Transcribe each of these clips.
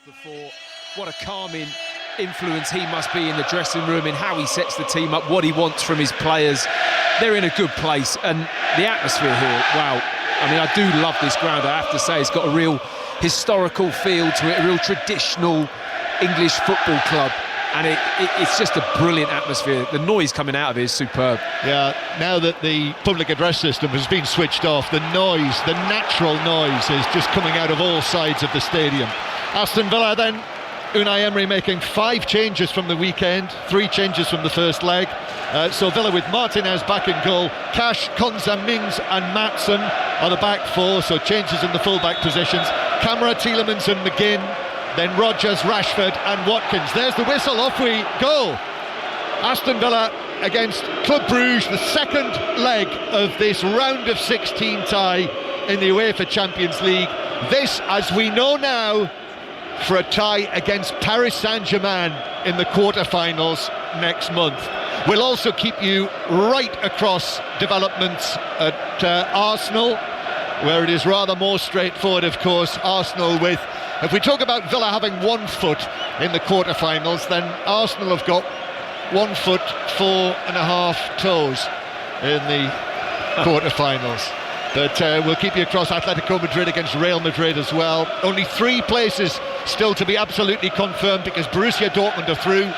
before. What a calming influence he must be in the dressing room, in how he sets the team up, what he wants from his players. They're in a good place, and the atmosphere here, wow. I mean, I do love this ground, I have to say. It's got a real historical feel to it, a real traditional English football club, and it's just a brilliant atmosphere. The noise coming out of it is superb. Yeah, now that the public address system has been switched off, the noise, the natural noise, is just coming out of all sides of the stadium. Aston Villa then, Unai Emery making 5 changes from the weekend, 3 changes from the first leg. So Villa with Martinez back in goal, Cash, Konza, Mings and Maatsen are the back 4, so changes in the full-back positions. Camara, Tielemans and McGinn, then Rodgers, Rashford and Watkins. There's the whistle, off we go. Aston Villa against Club Brugge, the second leg of this round of 16 tie in the UEFA Champions League. This, as we know now, for a tie against Paris Saint-Germain in the quarter-finals next month. We'll also keep you right across developments at Arsenal, where it is rather more straightforward, of course. Arsenal with, if we talk about Villa having 1 foot in the quarter-finals, then Arsenal have got 1 foot, 4.5 toes in the quarter-finals. But we'll keep you across Atletico Madrid against Real Madrid as well. Only 3 places still to be absolutely confirmed, because Borussia Dortmund are through,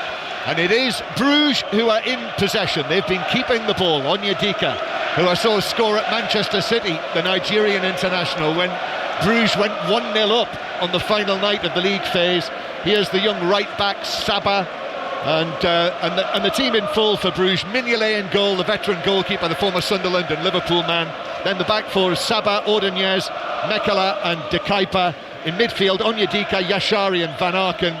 and it is Bruges who are in possession. They've been keeping the ball. Onyedika, who I saw score at Manchester City, the Nigerian international, when Bruges went 1-0 up on the final night of the league phase. Here's the young right-back Saba, and the team in full for Bruges. Mignolet in goal, the veteran goalkeeper, the former Sunderland and Liverpool man. Then the back 4 is Saba, Ordonez, Mekala and De Kuyper. In midfield, Onyedika, Yashari and Van Aken,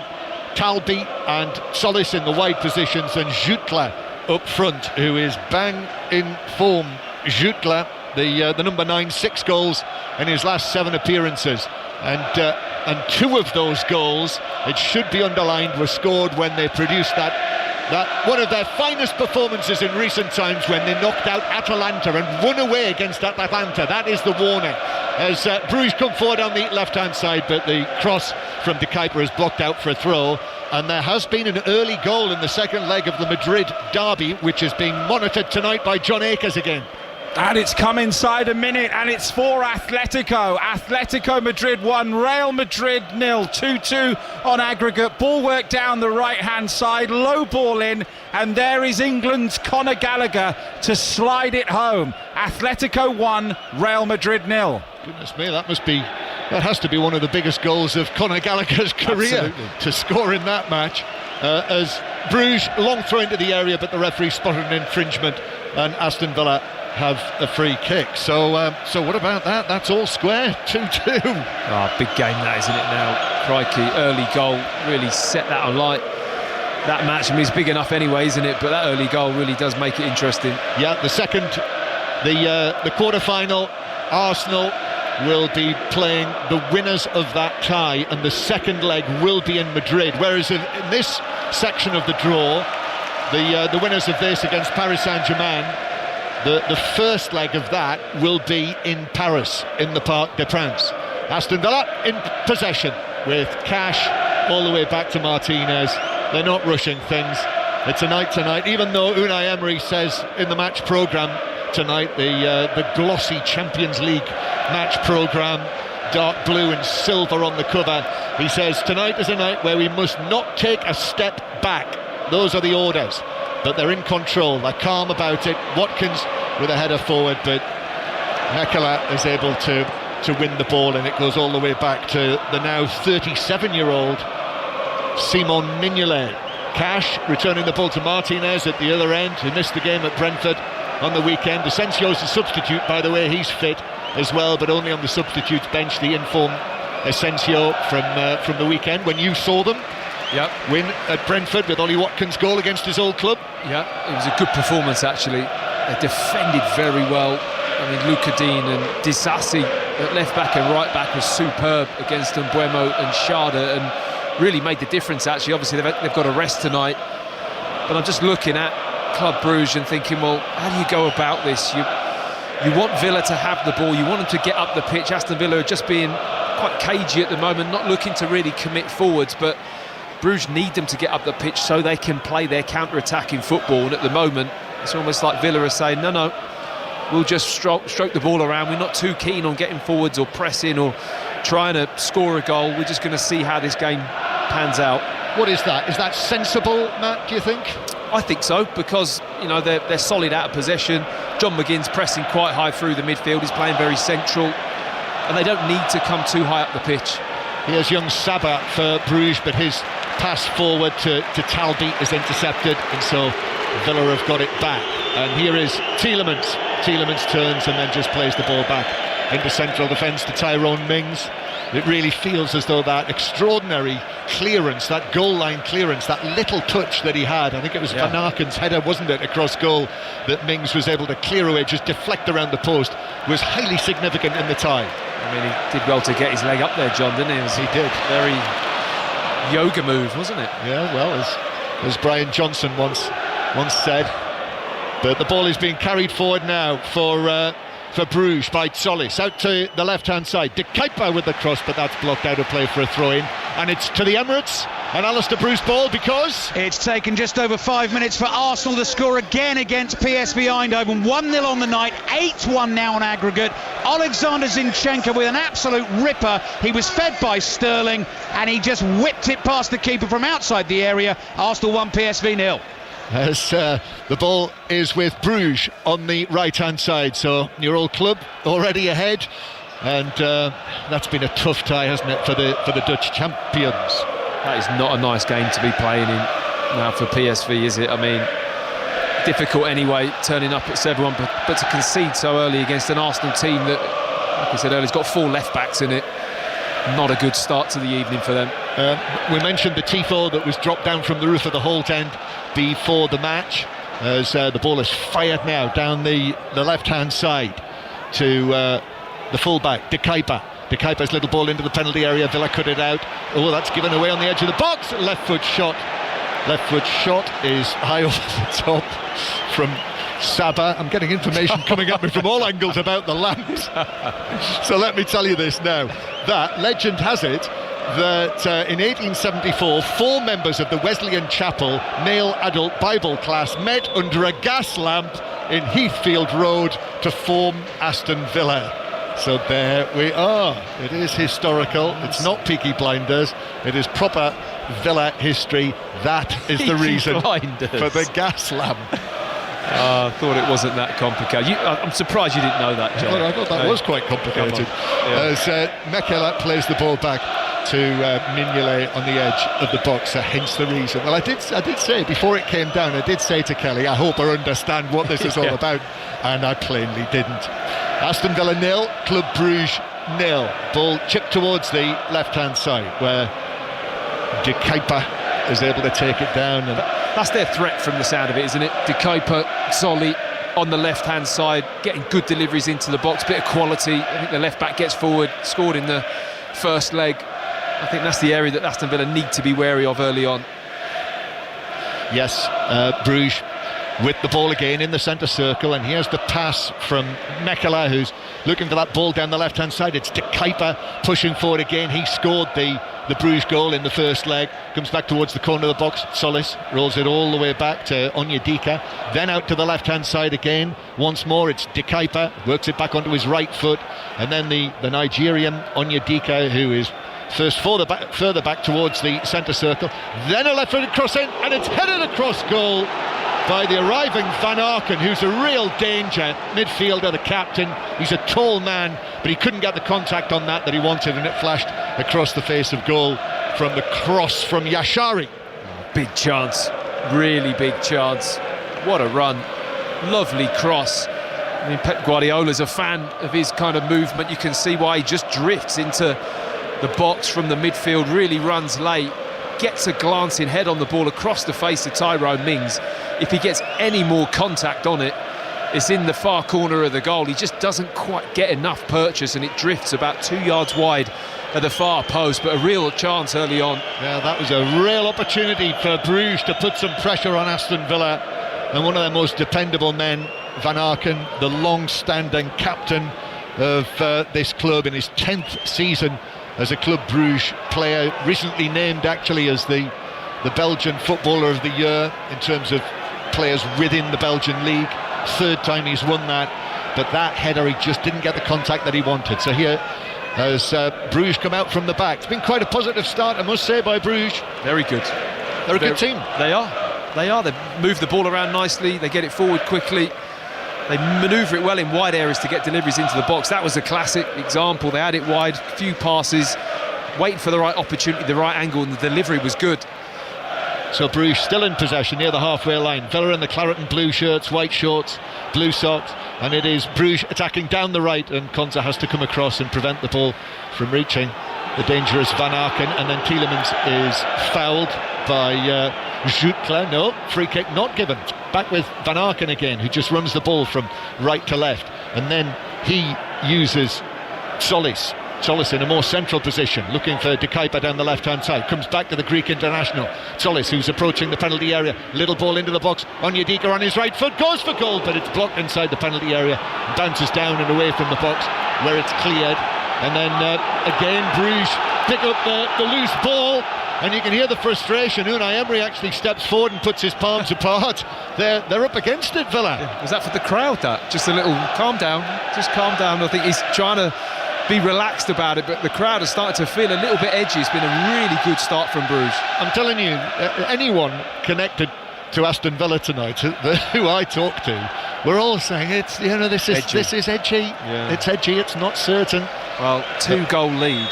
Talbi and Solis in the wide positions, and Jutla up front, who is bang in form. Jutla, the number 9, 6 goals in his last 7 appearances, and 2 of those goals, it should be underlined, were scored when they produced that one of their finest performances in recent times, when they knocked out Atalanta and won away against Atalanta. That is the warning, as Bruges come forward on the left-hand side, but the cross from De Kuyper is blocked out for a throw. And there has been an early goal in the second leg of the Madrid derby, which is being monitored tonight by John Akers again. And it's come inside a minute, and it's for Atletico. Atletico Madrid 1, Real Madrid 0, 2-2 on aggregate. Ball work down the right-hand side, low ball in, and there is England's Conor Gallagher to slide it home. Atletico 1, Real Madrid 0. Goodness me, that has to be one of the biggest goals of Conor Gallagher's career. Absolutely. To score in that match. As Bruges, long throw into the area, but the referee spotted an infringement, and Aston Villa have a free kick. So what about that? That's all square, 2-2. Big game that, isn't it now? Crikey, early goal really set that alight. That match, I mean, it's big enough anyway, isn't it? But that early goal really does make it interesting. Yeah, the quarter-final, Arsenal will be playing the winners of that tie, and the second leg will be in Madrid. Whereas in this section of the draw, the winners of this against Paris Saint-Germain, the first leg of that will be in Paris, in the Parc des Princes. Aston Villa in possession with Cash all the way back to Martinez. They're not rushing things. It's a night tonight, even though Unai Emery says in the match programme tonight, the glossy Champions League match programme, dark blue and silver on the cover, he says tonight is a night where we must not take a step back. Those are the orders. But they're in control, they're calm about it. Watkins with a header forward, but Mekala is able to win the ball, and it goes all the way back to the now 37-year-old Simon Mignolet. Cash returning the ball to Martinez at the other end, who missed the game at Brentford on the weekend. Asensio's the substitute, by the way. He's fit as well, but only on the substitutes bench, the informed Asensio from the weekend, when you saw them. Yep. Win at Brentford with Ollie Watkins' goal against his old club. Yeah, it was a good performance actually. They defended very well. I mean, Luca Dean and Disasi at left back and right back was superb against Mbuemo and Sharda, and really made the difference actually. Obviously they've got a rest tonight, but I'm just looking at Club Brugge and thinking, well, how do you go about this? You want Villa to have the ball, you want them to get up the pitch. Aston Villa are just being quite cagey at the moment, not looking to really commit forwards, but Bruges need them to get up the pitch so they can play their counter-attacking football, and at the moment it's almost like Villa are saying, no, we'll just stroke the ball around. We're not too keen on getting forwards or pressing or trying to score a goal. We're just going to see how this game pans out. What is that? Is that sensible, Matt, do you think? I think so, because they're solid out of possession. John McGinn's pressing quite high through the midfield. He's playing very central, and they don't need to come too high up the pitch. Here's young Saba for Bruges, but his pass forward to Talbi is intercepted, and so Villa have got it back. And here is Tielemans. Tielemans turns and then just plays the ball back into central defence to Tyrone Mings. It really feels as though that extraordinary clearance, that goal line clearance, that little touch that he had, I think it was Van Aken's header, wasn't it, across goal, that Mings was able to clear away, just deflect around the post, was highly significant in the tie. I mean, he did well to get his leg up there, John, didn't he? He did. Very yoga move, wasn't it? Yeah, well, as Brian Johnson once said. But the ball is being carried forward now for Bruges by Solis, out to the left-hand side. De Kuyper with the cross, but that's blocked out of play for a throw-in. And it's to the Emirates, and Alistair Bruce ball, because it's taken just over 5 minutes for Arsenal to score again against PSV Eindhoven. 1-0 on the night, 8-1 now on aggregate. Alexander Zinchenko with an absolute ripper. He was fed by Sterling, and he just whipped it past the keeper from outside the area. Arsenal 1, PSV 0. As the ball is with Bruges on the right-hand side, so your old club already ahead, and that's been a tough tie, hasn't it, for the Dutch champions. That is not a nice game to be playing in now for PSV, is it? I mean, difficult anyway, turning up at 7-1, but to concede so early against an Arsenal team that, like I said earlier, has got 4 left-backs in it. Not a good start to the evening for them. We mentioned the tifo that was dropped down from the roof of the Holt end before the match, as the ball is fired now down the left-hand side to the full-back, De Kuyper. De Kuyper's little ball into the penalty area. Villa cut it out. Oh, that's given away on the edge of the box. Left foot shot is high over the top from Saba. I'm getting information coming at me from all angles about the lamps. So let me tell you this now. That legend has it that in 1874, 4 members of the Wesleyan Chapel male adult Bible class met under a gas lamp in Heathfield Road to form Aston Villa. So there we are. It is historical. It's not Peaky Blinders. It is proper Villa history. That is the reason for the gas lamp. I thought it wasn't that complicated. I'm surprised you didn't know that, John. I thought that was quite complicated. As Mekela plays the ball back to Mignolet on the edge of the box, hence the reason. Well, I did say before it came down, I did say to Kelly, I hope I understand what this is all about, and I plainly didn't. Aston Villa 0, Club Bruges 0. Ball chipped towards the left-hand side, where De Kuyper is able to take it down. And that's their threat from the sound of it, isn't it? De Kuyper, Solly on the left-hand side, getting good deliveries into the box, bit of quality. I think the left-back gets forward, scored in the first leg. I think that's the area that Aston Villa need to be wary of early on. Yes, Bruges with the ball again in the centre circle, and here's the pass from Mekela, who's looking for that ball down the left-hand side. It's De Kuyper pushing forward again. He scored the Bruges goal in the first leg. Comes back towards the corner of the box. Solis rolls it all the way back to Onyedika, then out to the left-hand side again. Once more, it's De Kuyper, works it back onto his right foot, and then the Nigerian Onyedika, who is first further back towards the centre circle, then a left-footed cross in, and it's headed across goal by the arriving Van Aken, who's a real danger. Midfielder, the captain. He's a tall man, but he couldn't get the contact on that he wanted, and it flashed across the face of goal from the cross from Yashari. Big chance, really big chance. What a run, lovely cross. I mean, Pep Guardiola's a fan of his kind of movement. You can see why he just drifts into the box from the midfield, really runs late, gets a glancing head on the ball across the face of Tyrone Mings. If he gets any more contact on it, it's in the far corner of the goal. He just doesn't quite get enough purchase, and it drifts about 2 yards wide at the far post, but a real chance early on. Yeah, that was a real opportunity for Bruges to put some pressure on Aston Villa, and one of their most dependable men, Van Aken, the long-standing captain of this club in his 10th season as a Club Brugge player, recently named actually as the Belgian Footballer of the Year in terms of players within the Belgian league. Third time he's won that, but that header, he just didn't get the contact that he wanted. So here, as Brugge come out from the back, it's been quite a positive start, I must say, by Brugge. Very good. They're a good team. They are. They move the ball around nicely. They get it forward quickly. They manoeuvre it well in wide areas to get deliveries into the box. That was a classic example. They had it wide, few passes, waiting for the right opportunity, the right angle, and the delivery was good. So Bruges still in possession near the halfway line. Villa in the claret and blue shirts, white shorts, blue socks, and it is Bruges attacking down the right, and Konza has to come across and prevent the ball from reaching the dangerous Van Aken, and then Tielemans is fouled by Jutla. No, free kick not given. Back with Van Aken again, who just runs the ball from right to left, and then he uses Solis in a more central position, looking for De Kuyper down the left-hand side. Comes back to the Greek international. Solis, who's approaching the penalty area. Little ball into the box. Onyedika on his right foot, goes for goal, but it's blocked inside the penalty area. Bounces down and away from the box, where it's cleared. And then again, Bruges pick up the loose ball, and you can hear the frustration. Unai Emery actually steps forward and puts his palms apart. They're up against it, Villa. Yeah. Was that for the crowd, that? Just a little calm down. Just calm down. I think he's trying to be relaxed about it, but the crowd has started to feel a little bit edgy. It's been a really good start from Bruges. I'm telling you, anyone connected to Aston Villa tonight, who I talk to, we're all saying it's, you know, this is edgy. This is edgy. Yeah. It's edgy. It's not certain. Well, 2-goal lead.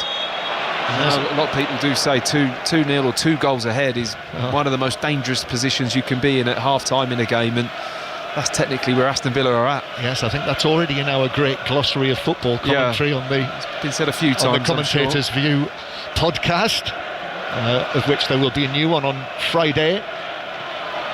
A lot of people do say 2-0 or 2 goals ahead is one of the most dangerous positions you can be in at half-time in a game, and that's technically where Aston Villa are at. Yes, I think that's already in our great glossary of football commentary on the. It's been said a few times. On the Commentator's View podcast, of which there will be a new one on Friday.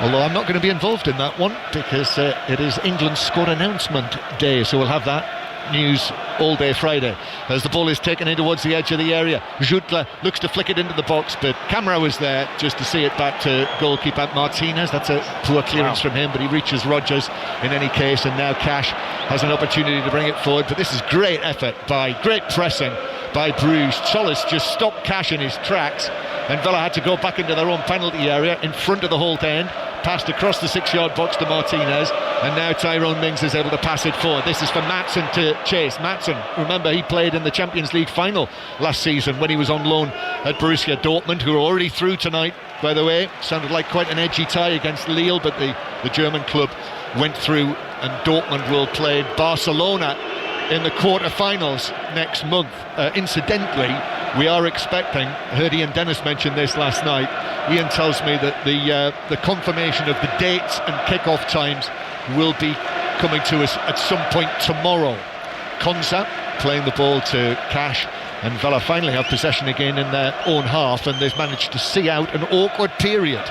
Although I'm not going to be involved in that one because it is England's squad announcement day, so we'll have that news all day Friday. As the ball is taken in towards the edge of the area, Jutla looks to flick it into the box, but Camara was there just to see it back to goalkeeper Martinez. That's a poor clearance from him, but he reaches Rodgers in any case, and now Cash has an opportunity to bring it forward. But this is great effort great pressing by Bruges. Solis just stopped Cash in his tracks, and Villa had to go back into their own penalty area in front of the Holt end, passed across the 6-yard box to Martinez, and now Tyrone Mings is able to pass it forward. This is for Maatsen to chase. Maatsen, remember, he played in the Champions League final last season when he was on loan at Borussia Dortmund, who are already through tonight, by the way. Sounded like quite an edgy tie against Lille, but the German club went through, and Dortmund will play Barcelona in the quarter-finals next month. Incidentally, we are expecting, I heard Ian Dennis mention this last night, Ian tells me that the confirmation of the dates and kick-off times will be coming to us at some point tomorrow. Konza playing the ball to Cash, and Villa finally have possession again in their own half, and they've managed to see out an awkward period.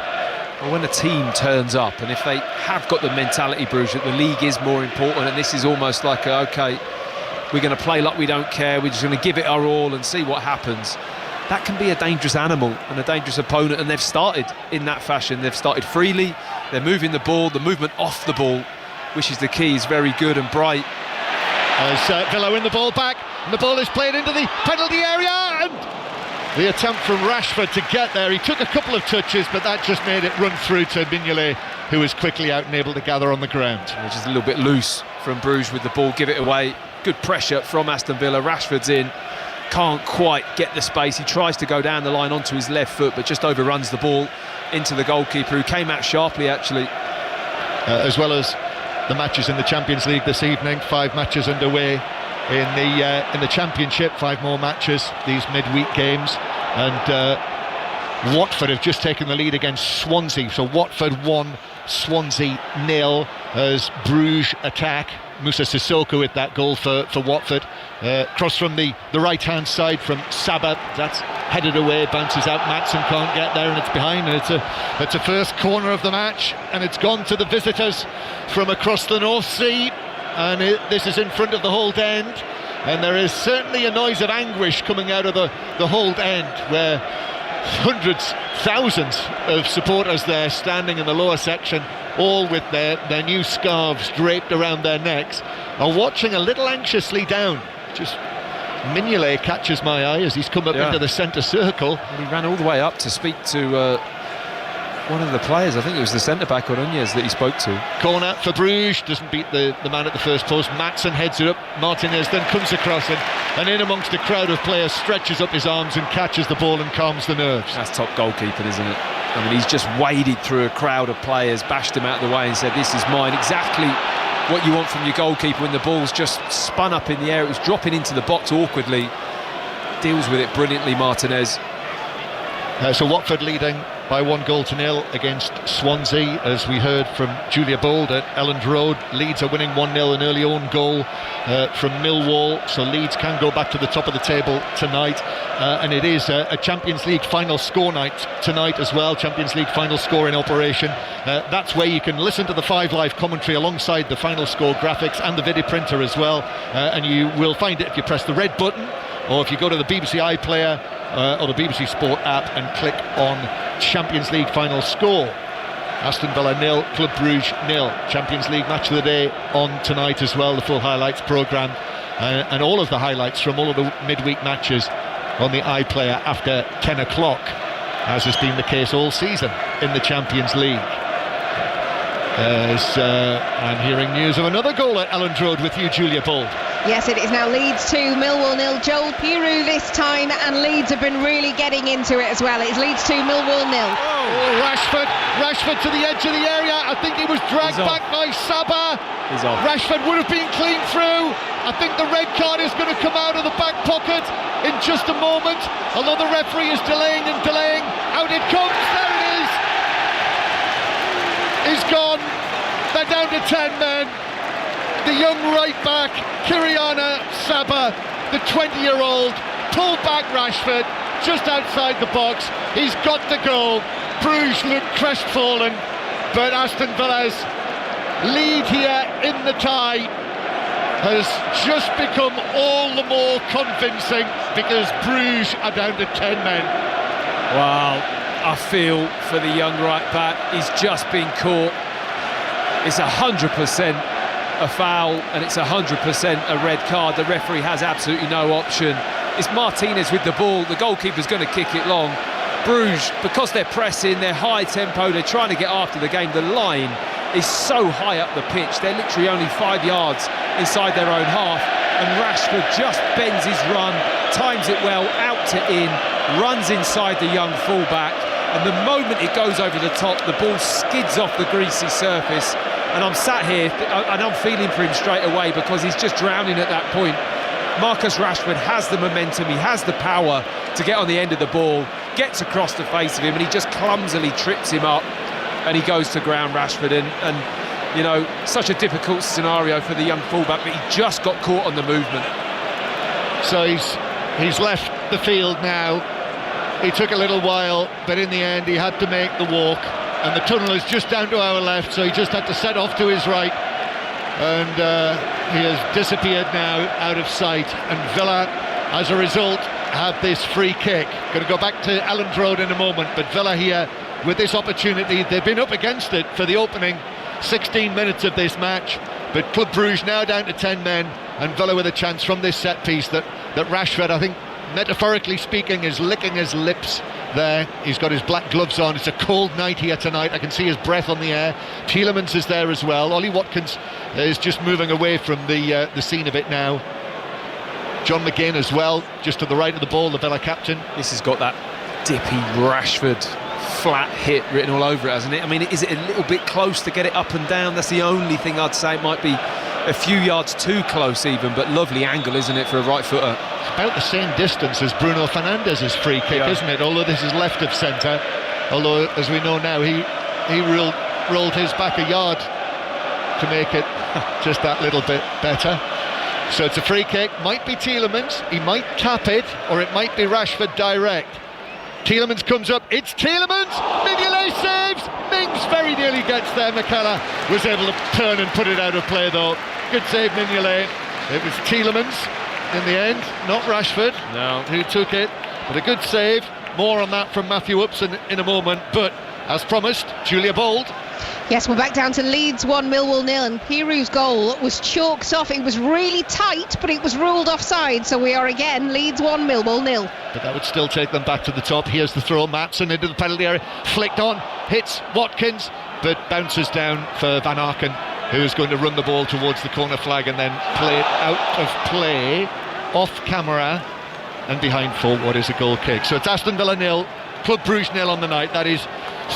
Well, when a team turns up, and if they have got the mentality, Bruges, that the league is more important, and this is almost like, okay, we're going to play like we don't care, we're just going to give it our all and see what happens. That can be a dangerous animal and a dangerous opponent, and they've started in that fashion. They've started freely, they're moving the ball, the movement off the ball, which is the key, is very good and bright. As Villa win the ball back, and the ball is played into the penalty area, and the attempt from Rashford to get there. He took a couple of touches, but that just made it run through to Mignolet, who was quickly out and able to gather on the ground. Just a little bit loose from Bruges with the ball, give it away. Good pressure from Aston Villa. Rashford's in, can't quite get the space. He tries to go down the line onto his left foot, but just overruns the ball into the goalkeeper, who came out sharply actually. As well as the matches in the Champions League this evening, 5 matches underway in the Championship, 5 more matches, these midweek games, and Watford have just taken the lead against Swansea. So Watford 1, Swansea 0 as Bruges attack. Moussa Sissoko with that goal for Watford. Cross from the right-hand side from Saba. That's headed away, bounces out. Maatsen can't get there, and it's behind. And it's a first corner of the match, and it's gone to the visitors from across the North Sea. And this is in front of the Holt end. And there is certainly a noise of anguish coming out of the Holt end, where hundreds, thousands of supporters there standing in the lower section, all with their new scarves draped around their necks, are watching a little anxiously down. Just Mignolet catches my eye as he's come up into the centre circle. And he ran all the way up to speak to one of the players. I think it was the centre-back Ordóñez that he spoke to. Corner for Brugge, doesn't beat the man at the first post. Matson heads it up, Martinez then comes across and in amongst a crowd of players stretches up his arms and catches the ball and calms the nerves. That's top goalkeeping, isn't it? I mean, he's just waded through a crowd of players, bashed them out of the way and said, this is mine. Exactly what you want from your goalkeeper when the ball's just spun up in the air. It was dropping into the box awkwardly. Deals with it brilliantly, Martinez. So Watford leading by 1-0 against Swansea, as we heard from Julia Bold at Elland Road. Leeds are winning 1-0, an early own goal from Millwall, so Leeds can go back to the top of the table tonight, and it is a Champions League final score night tonight as well. Champions League final score in operation. That's where you can listen to the 5 Live commentary alongside the final score graphics and the video printer as well, and you will find it if you press the red button, or if you go to the BBC iPlayer or the BBC Sport app and click on Champions League final score. Aston Villa 0, Club Brugge 0. Champions League match of the day on tonight as well, the full highlights programme, and all of the highlights from all of the midweek matches on the iPlayer after 10 o'clock, as has been the case all season in the Champions League. As I'm hearing news of another goal at Elland Road with you, Julia Bold. Yes, it is now Leeds 2, Millwall 0. Joel Piroux this time, and Leeds have been really getting into it as well. It's Leeds 2, Millwall 0. Oh, Rashford to the edge of the area. I think he was dragged back by Saba. He's off. Rashford would have been clean through. I think the red card is going to come out of the back pocket in just a moment, although the referee is delaying. Out it comes, there it is. He's gone. They're down to 10 men. The young right back, Kyriana Saba, the 20-year-old, pulled back Rashford just outside the box. He's got to go. Bruges look crestfallen, but Aston Villa's lead here in the tie has just become all the more convincing because Bruges are down to 10 men. Wow, I feel for the young right back. He's just been caught. It's 100% a foul, and it's 100% a red card. The referee has absolutely no option. It's Martinez with the ball. The goalkeeper's going to kick it long. Bruges, because they're pressing, they're high tempo, they're trying to get after the game. The line is so high up the pitch. They're literally only 5 yards inside their own half, and Rashford just bends his run, times it well, out to in, runs inside the young fullback, and the moment it goes over the top, the ball skids off the greasy surface. And I'm sat here and I'm feeling for him straight away because he's just drowning at that point. Marcus Rashford has the momentum, he has the power to get on the end of the ball, gets across the face of him, and he just clumsily trips him up, and he goes to ground, Rashford. And you know, such a difficult scenario for the young fullback, but he just got caught on the movement. So he's left the field now. He took a little while, but in the end he had to make the walk. And the tunnel is just down to our left, so he just had to set off to his right, and he has disappeared now out of sight. And Villa, as a result, have this free kick. Going to go back to Elland Road in a moment, but Villa here with this opportunity. They've been up against it for the opening 16 minutes of this match, but Club Brugge now down to 10 men, and Villa with a chance from this set piece that Rashford, I think, metaphorically speaking, is licking his lips there. He's got his black gloves on. It's a cold night here tonight. I can see his breath on the air. Tielemans is there as well. Ollie Watkins is just moving away from the scene of it now. John McGinn as well, just to the right of the ball, the Villa captain. This has got that dippy Rashford flat hit written all over it, hasn't it? I mean, is it a little bit close to get it up and down? That's the only thing I'd say. It might be a few yards too close even, but lovely angle, isn't it, for a right footer? About the same distance as Bruno Fernandes's free kick, isn't it? Although this is left of centre. Although, as we know now, he rolled his back a yard to make it just that little bit better. So it's a free kick. Might be Tielemans. He might tap it, or it might be Rashford direct. Tielemans comes up. It's Tielemans. Mignolet saves. Mings very nearly gets there. McKellar was able to turn and put it out of play, though. Good save, Mignolet. It was Tielemans in the end, not Rashford, who took it, but a good save. More on that from Matthew Upson in a moment, but As promised, Julia Bold. Yes, we're back down to Leeds 1, Millwall 0, and Pirou's goal was chalked off. It was really tight, but it was ruled offside, so we are again Leeds 1, Millwall 0. But that would still take them back to the top. Here's the throw, Matson into the penalty area, flicked on, hits Watkins, but bounces down for Van Aken, who is going to run the ball towards the corner flag and then play it out of play, off camera, and behind for what is a goal kick. So it's Aston Villa 0, Club Brugge 0 on the night. That is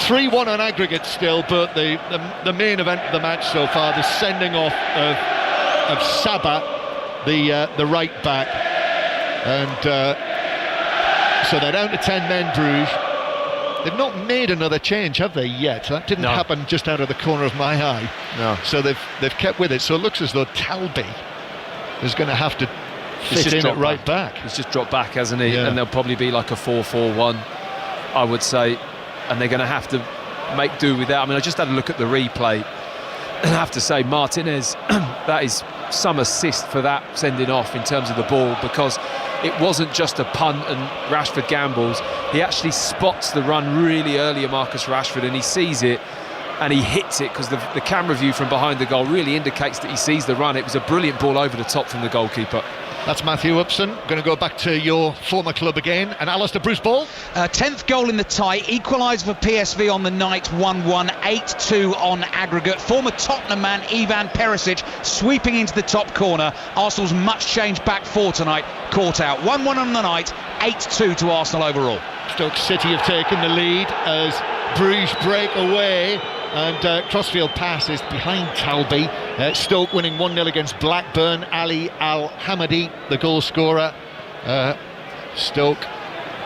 3-1 on aggregate still, but the main event of the match so far, the sending off of Saba, the right back, and so they're down to 10 men, Brugge. They've not made another change, have they, yet? That didn't happen just out of the corner of my eye. No. So they've kept with it. So it looks as though Talby is going to have to fit in at right back. He's just dropped back, hasn't he? Yeah. And they'll probably be like a 4-4-1, I would say. And they're going to have to make do with that. I mean, I just had a look at the replay, and I have to say, Martinez, that is some assist for that sending off in terms of the ball, because it wasn't just a punt and Rashford gambles. He actually spots the run really early of Marcus Rashford, and he sees it and he hits it, because the camera view from behind the goal really indicates that he sees the run. It was a brilliant ball over the top from the goalkeeper. That's Matthew Upson. Going to go back to your former club again, and Alistair Bruce Ball. 10th goal in the tie, equaliser for PSV on the night, 1-1, 8-2 on aggregate. Former Tottenham man Ivan Perisic sweeping into the top corner. Arsenal's much changed back four tonight, caught out. 1-1 on the night, 8-2 to Arsenal overall. Stoke City have taken the lead as Bruges break away, and crossfield pass is behind Talby. Stoke winning 1-0 against Blackburn. Ali Al-Hamadi, the goal scorer. Stoke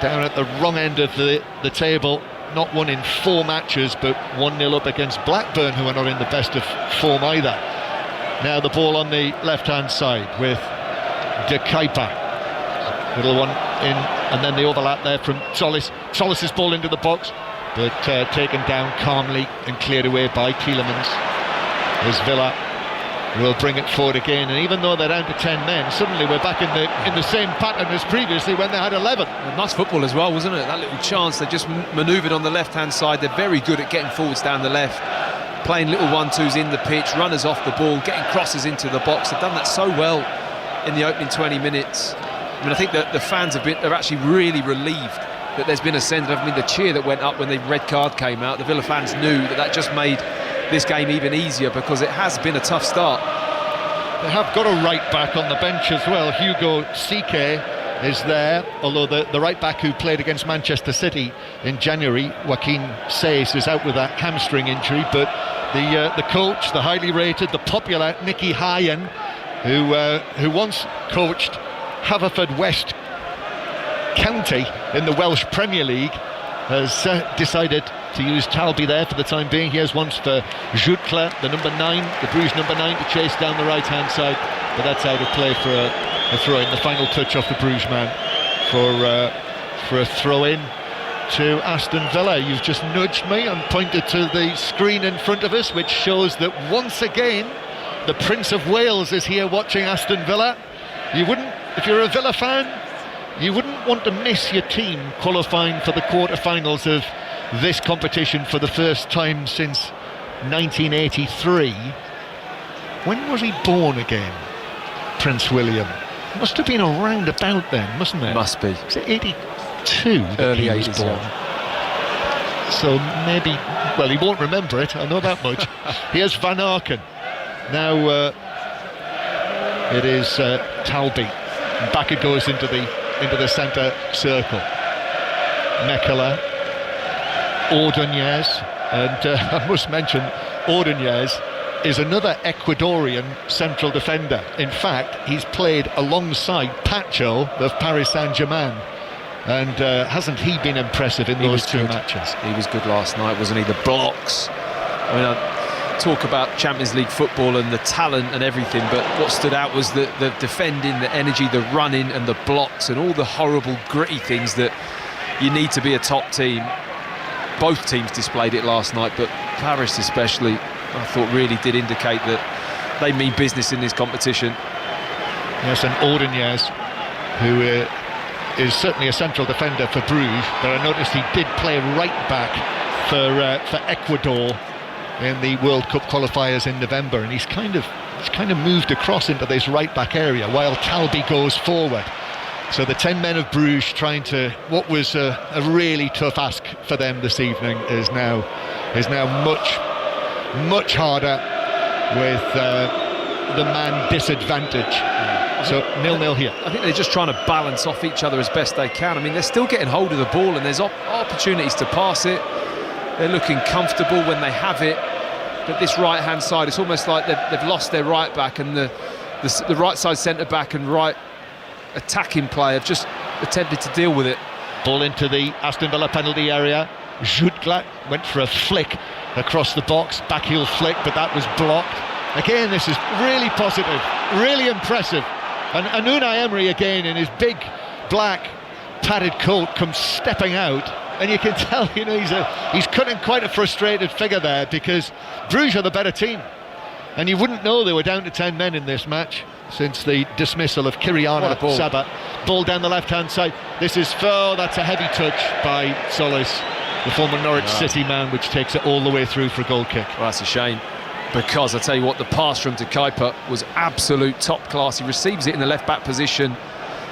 down at the wrong end of the table, not won in 4 matches, but 1-0 up against Blackburn, who are not in the best of form either. Now the ball on the left-hand side with De Kuyper. Little one in, and then the overlap there from Solis. Solis' ball into the box, but taken down calmly and cleared away by Tielemans. As Villa will bring it forward again, and even though they're down to 10 men, suddenly we're back in the same pattern as previously when they had 11. Nice football as well, wasn't it? That little chance, they just manoeuvred on the left-hand side. They're very good at getting forwards down the left, playing little 1-2s in the pitch, runners off the ball, getting crosses into the box. They've done that so well in the opening 20 minutes. I mean, I think that the fans are actually really relieved that there's been a send-off. I mean, the cheer that went up when the red card came out, the Villa fans knew that just made this game even easier, because it has been a tough start. They have got a right back on the bench as well. Hugo Sike is there, although the right back who played against Manchester City in January, Joaquin Seis, is out with a hamstring injury. But the coach, the highly rated, the popular Nicky Hyen, who once coached Haverfordwest County in the Welsh Premier League, has decided to use Talby there for the time being. Here's once for Jutla, the number 9, the Bruges number 9, to chase down the right hand side, but that's out of play for a throw in. The final touch off the Bruges man for a throw in to Aston Villa. You've just nudged me and pointed to the screen in front of us, which shows that once again the Prince of Wales is here watching Aston Villa. You wouldn't, if you're a Villa fan, you wouldn't want to miss your team qualifying for the quarter-finals of this competition for the first time since 1983. When was he born again, Prince William? Must have been around about then, mustn't it? Must be. Was it 82 that early he was 80s, born? yeah. So maybe, well, he won't remember it, I know that much. Here's Van Aken. Now it is Talby. Back it goes into the centre circle. Mekala, Ordonez, and I must mention Ordonez is another Ecuadorian central defender. In fact, he's played alongside Pacho of Paris Saint-Germain, and hasn't he been impressive in those 2 matches? He was good last night, wasn't he? The blocks. I mean, I talk about Champions League football and the talent and everything, but what stood out was the defending, the energy, the running and the blocks and all the horrible gritty things that you need to be a top team. Both teams displayed it last night, but Paris especially, I thought, really did indicate that they mean business in this competition. Yes, and Ordonez, who is certainly a central defender for Bruges, but I noticed he did play right back for Ecuador in the World Cup qualifiers in November, and he's kind of moved across into this right back area while Talbi goes forward. So the 10 men of Bruges trying to, what was a really tough ask for them this evening is now much harder with the man disadvantage. So 0-0 here. I think they're just trying to balance off each other as best they can. I mean, they're still getting hold of the ball, and there's opportunities to pass it. They're looking comfortable when they have it. But this right-hand side, it's almost like they've lost their right back, and the right side centre-back and right attacking player have just attempted to deal with it. Ball into the Aston Villa penalty area. Jutgla went for a flick across the box, backheel flick, but that was blocked. Again, this is really positive, really impressive. And Unai Emery again in his big black padded coat comes stepping out, and you can tell, he's cutting quite a frustrated figure there, because Bruges are the better team, and you wouldn't know they were down to 10 men in this match since the dismissal of Kyriana Saba. Ball down the left-hand side. This is that's a heavy touch by Solis, the former Norwich City man, which takes it all the way through for a goal kick. Well, that's a shame, because I tell you what, the pass from De Kuyper was absolute top class. He receives it in the left-back position.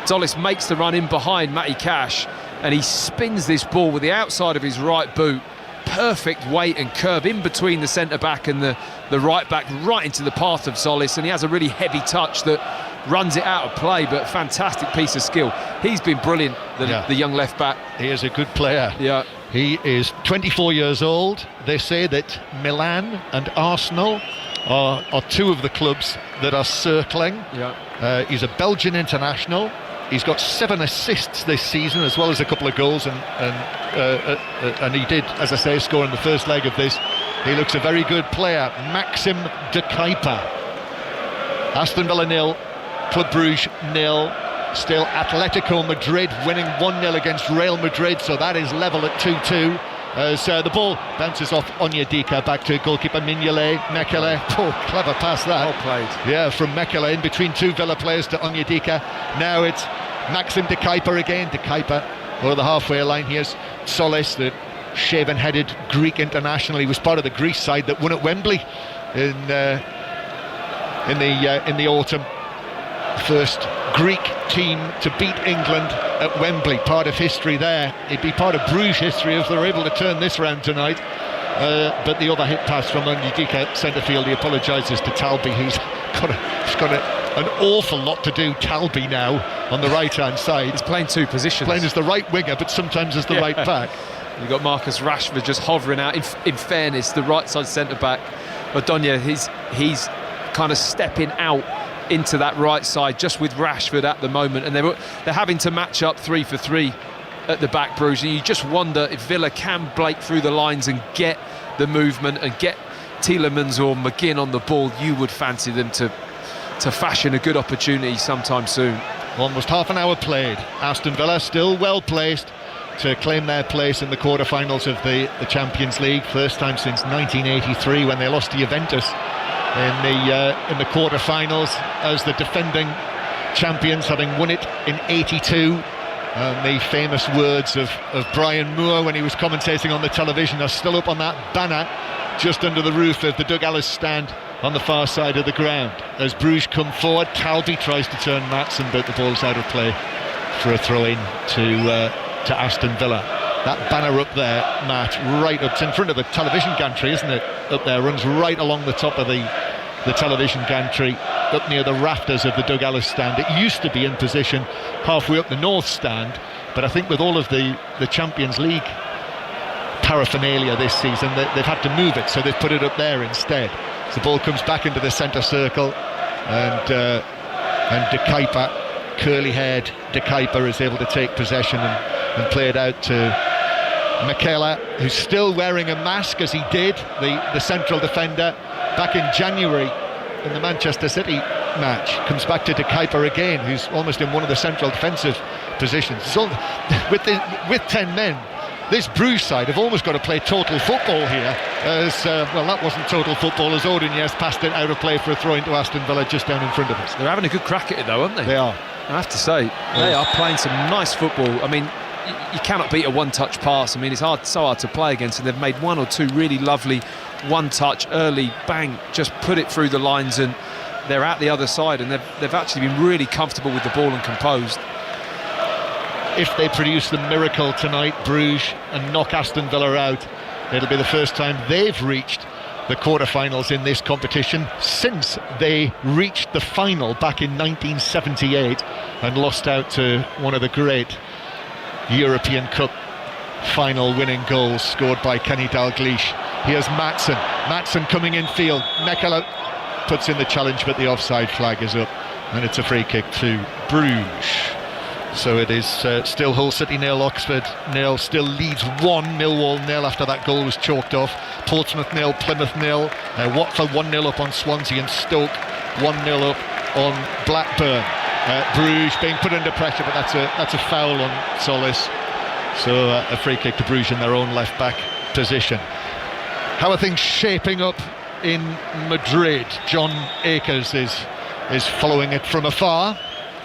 Solis makes the run in behind Matty Cash, and he spins this ball with the outside of his right boot. Perfect weight and curve in between the centre-back and the right-back, right into the path of Solis, and he has a really heavy touch that runs it out of play, but fantastic piece of skill. He's been brilliant, the young left-back. He is a good player. Yeah. He is 24 years old. They say that Milan and Arsenal are two of the clubs that are circling. Yeah. He's a Belgian international. He's got 7 assists this season, as well as a couple of goals, and he did, as I say, score in the first leg of this. He looks a very good player. Maxim De Kuyper. Aston Villa 0, Club Brugge 0. Still Atletico Madrid winning 1-0 against Real Madrid, so that is level at 2-2. As the ball bounces off Onyedika back to goalkeeper Mignolet. Mekele, clever pass that. Well played. Yeah, from Mekele in between two Villa players to Onyedika. Now it's Maxim De Kuyper again. De Kuyper over the halfway line. Here's Solis, the shaven-headed Greek international. He was part of the Greece side that won at Wembley in the autumn. First Greek team to beat England at Wembley, part of history there. It'd be part of Bruges history if they were able to turn this round tonight. But the overhit pass from Onyedika centre field. He apologises to Talbi, who's got an awful lot to do. Talbi now on the right hand side. He's playing two positions. Playing as the right winger, but sometimes as the right back. You've got Marcus Rashford just hovering out. In fairness, the right side centre back, Odonia, he's kind of stepping out into that right side just with Rashford at the moment, and they're having to match up 3 for 3 at the back, Bruges, and you just wonder if Villa can break through the lines and get the movement and get Tielemans or McGinn on the ball. You would fancy them to fashion a good opportunity sometime soon. Almost half an hour played. Aston Villa still well placed to claim their place in the quarter-finals of the Champions League, first time since 1983 when they lost to Juventus in the quarter-finals as the defending champions, having won it in 82. The famous words of Brian Moore when he was commentating on the television are still up on that banner just under the roof of the Doug Ellis stand on the far side of the ground. As Bruges come forward, Talbi tries to turn Maatsen, but the ball's out of play for a throw-in to Aston Villa. That banner up there, Matt, right up, it's in front of the television gantry, isn't it? Up there, runs right along the top of the television gantry, up near the rafters of the Doug Ellis stand. It used to be in position halfway up the north stand, but I think with all of the Champions League paraphernalia this season, they've had to move it, so they've put it up there instead. So the ball comes back into the centre circle, and De Kuyper, curly-haired De Kuyper, is able to take possession and play it out to Mekele, who's still wearing a mask as he did, the central defender, back in January in the Manchester City match. Comes back to De Kuyper again, who's almost in one of the central defensive positions. So with 10 men, this Bruges side have almost got to play total football here, as well, that wasn't total football, as Odinez passed it out of play for a throw into Aston Villa just down in front of us. They're having a good crack at it though, aren't they? They are. I have to say, they are playing some nice football. I mean, you cannot beat a one-touch pass. I mean, it's so hard to play against, and they've made one or two really lovely one-touch early, bang, just put it through the lines, and they're at the other side, and they've actually been really comfortable with the ball and composed. If they produce the miracle tonight, Bruges, and knock Aston Villa out, it'll be the first time they've reached the quarter-finals in this competition since they reached the final back in 1978 and lost out to one of the great European Cup final winning goals scored by Kenny Dalglish. Here's Maatsen coming in field. Mekele puts in the challenge, but the offside flag is up, and it's a free kick to Bruges. So it is still Hull City 0, Oxford 0, still Leeds 1, Millwall 0 after that goal was chalked off. Portsmouth 0, Plymouth 0, Watford 1-0 up on Swansea, and Stoke 1-0 up on Blackburn. Bruges being put under pressure, but that's a foul on Solis. So a free kick to Bruges in their own left-back position. How are things shaping up in Madrid? John Akers is following it from afar.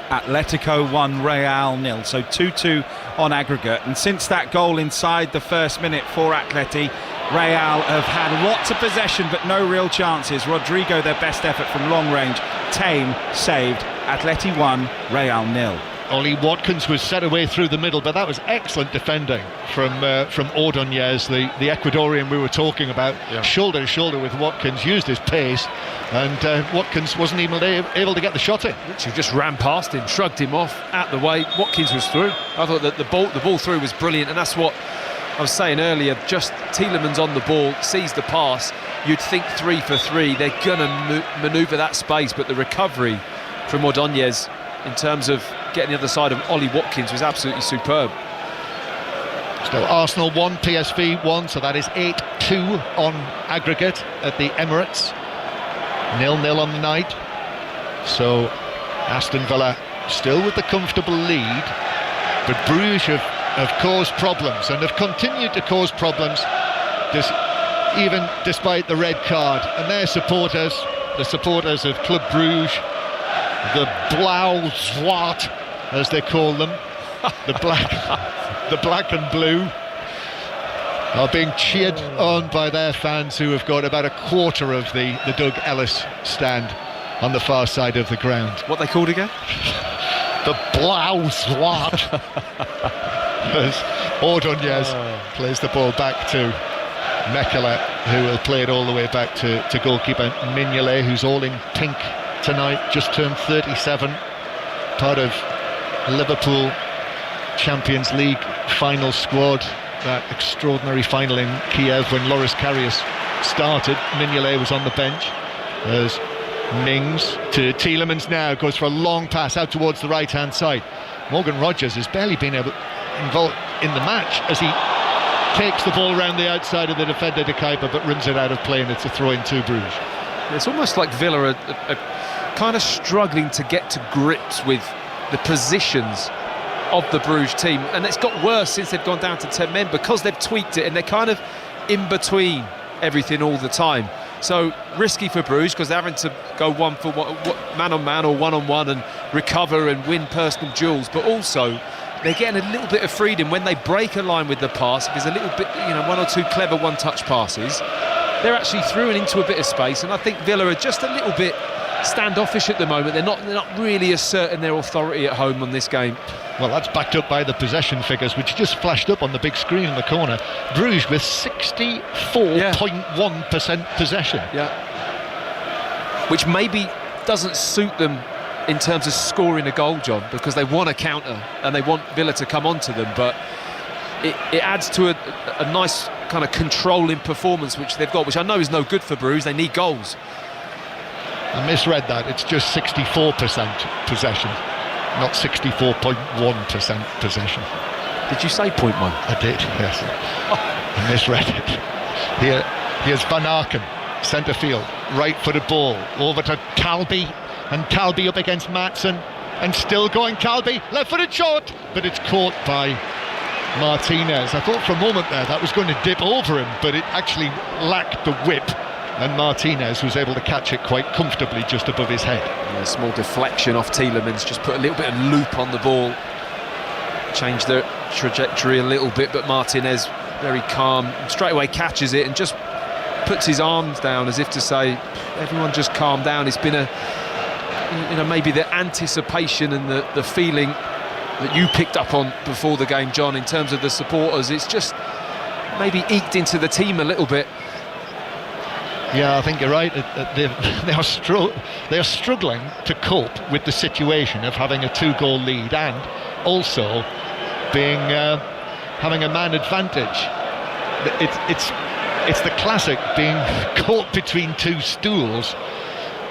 Atletico 1, Real 0, so 2-2 on aggregate. And since that goal inside the first minute for Atleti, Real have had lots of possession but no real chances. Rodrigo, their best effort from long range, tame, saved. Atleti 1, Real 0. Ollie Watkins was set away through the middle, but that was excellent defending from Ordóñez, the Ecuadorian we were talking about. Yeah. Shoulder to shoulder with Watkins, used his pace, and Watkins wasn't even able to get the shot in. Literally just ran past him, shrugged him off, out the way. Watkins was through. I thought that the ball through was brilliant, and that's what I was saying earlier. Just Tielemans on the ball, sees the pass. You'd think 3 for 3. They're gonna manoeuvre that space, but the recovery from Ordóñez in terms of getting the other side of Ollie Watkins was absolutely superb. Still Arsenal 1, PSV 1, so that is 8-2 on aggregate at the Emirates. 0-0 on the night. So Aston Villa still with the comfortable lead, but Bruges have caused problems and have continued to cause problems even despite the red card. And their supporters, the supporters of Club Bruges, the Blau-Zwart, as they call them, the black and blue, are being cheered on by their fans, who have got about a quarter of the Doug Ellis stand on the far side of the ground. What they called again? The Blau-Zwart. As Ordóñez plays the ball back to Mekele, who will play it all the way back to goalkeeper Mignolet, who's all in pink tonight, just turned 37, part of Liverpool Champions League final squad, that extraordinary final in Kiev when Loris Karius started. Mignolet was on the bench. There's Mings to Tielemans now, goes for a long pass out towards the right hand side. Morgan Rogers has barely been involved in the match as he takes the ball around the outside of the defender de Kuyper, but runs it out of play, and it's a throw in to Bruges. It's almost like Villa are kind of struggling to get to grips with the positions of the Bruges team, and it's got worse since they've gone down to 10 men because they've tweaked it and they're kind of in between everything all the time. So risky for Bruges because they're having to go one for one, man on man or one on one, and recover and win personal duels, but also they're getting a little bit of freedom when they break a line with the pass. If there's a little bit, one or two clever one-touch passes, they're actually through and into a bit of space, and I think Villa are just a little bit standoffish at the moment. They're not really asserting their authority at home on this game. Well, that's backed up by the possession figures, which just flashed up on the big screen in the corner. Bruges with 64.1% possession. Yeah. Which maybe doesn't suit them in terms of scoring a goal, John, because they want a counter and they want Villa to come onto them, but it adds to a nice kind of controlling performance which they've got, which I know is no good for Bruges. They need goals. I misread that. It's just 64% possession, not 64.1% possession. Did you say 0.1? I did, yes. I misread it. Here's Van Aken, centre field, right-footed ball, over to Calby, and Calby up against Maatsen, and still going Calby, left-footed shot, but it's caught by Martinez. I thought for a moment there that was going to dip over him, but it actually lacked the whip, and Martinez was able to catch it quite comfortably just above his head. A small deflection off Tielemans, just put a little bit of loop on the ball, changed the trajectory a little bit, but Martinez very calm, straight away catches it and just puts his arms down as if to say, everyone just calm down. It's been maybe the anticipation and the feeling that you picked up on before the game, John, in terms of the supporters. It's just maybe eked into the team a little bit. Yeah, I think you're right. They are struggling to cope with the situation of having a 2-goal lead and also having a man advantage. It's the classic being caught between two stools,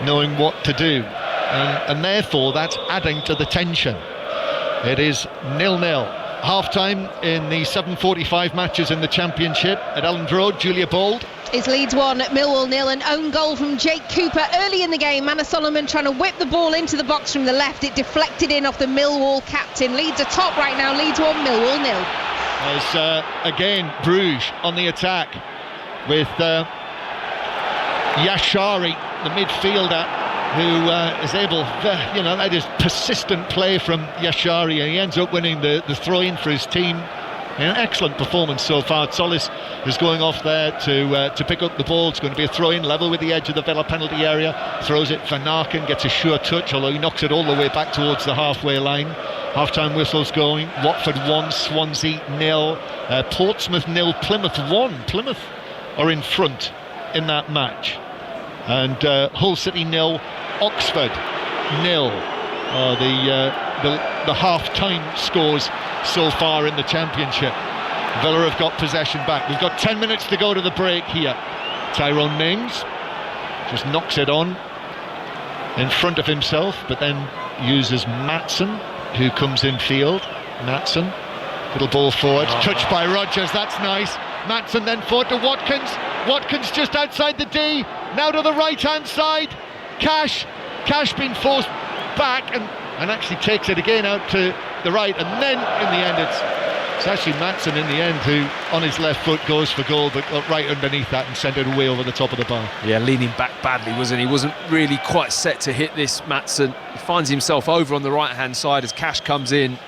knowing what to do, and therefore that's adding to the tension. It is 0-0. Half-time in the 7:45 matches in the Championship at Elland Road. Julia Bold. It's Leeds 1, Millwall 0. An own goal from Jake Cooper early in the game. Manor Solomon trying to whip the ball into the box from the left. It deflected in off the Millwall captain. Leeds are top right now. Leeds 1, Millwall 0. As again Brugge on the attack with Yashari, the midfielder, who is able, that is persistent play from Yashari, and he ends up winning the throw-in for his team. An excellent performance so far. Solis is going off there to pick up the ball. It's going to be a throw-in level with the edge of the Villa penalty area. Throws it, Van Aken gets a sure touch, although he knocks it all the way back towards the halfway line. Half-time whistles going. Watford 1, Swansea 0, Portsmouth 0, Plymouth 1. Plymouth are in front in that match. And Hull City 0, Oxford 0. The half-time scores so far in the Championship. Villa have got possession back. We've got 10 minutes to go to the break here. Tyrone Mings just knocks it on in front of himself, but then uses Maatsen, who comes in field. Maatsen, little ball forward, touched by Rodgers, that's nice. Maatsen then forward to Watkins. Watkins just outside the D, now to the right-hand side. Cash being forced back and actually takes it again out to the right, and then in the end it's actually Maatsen in the end who on his left foot goes for goal, but got right underneath that and sent it way over the top of the bar. Yeah, leaning back badly, wasn't he? Wasn't really quite set to hit this, Maatsen. He finds himself over on the right-hand side as Cash comes in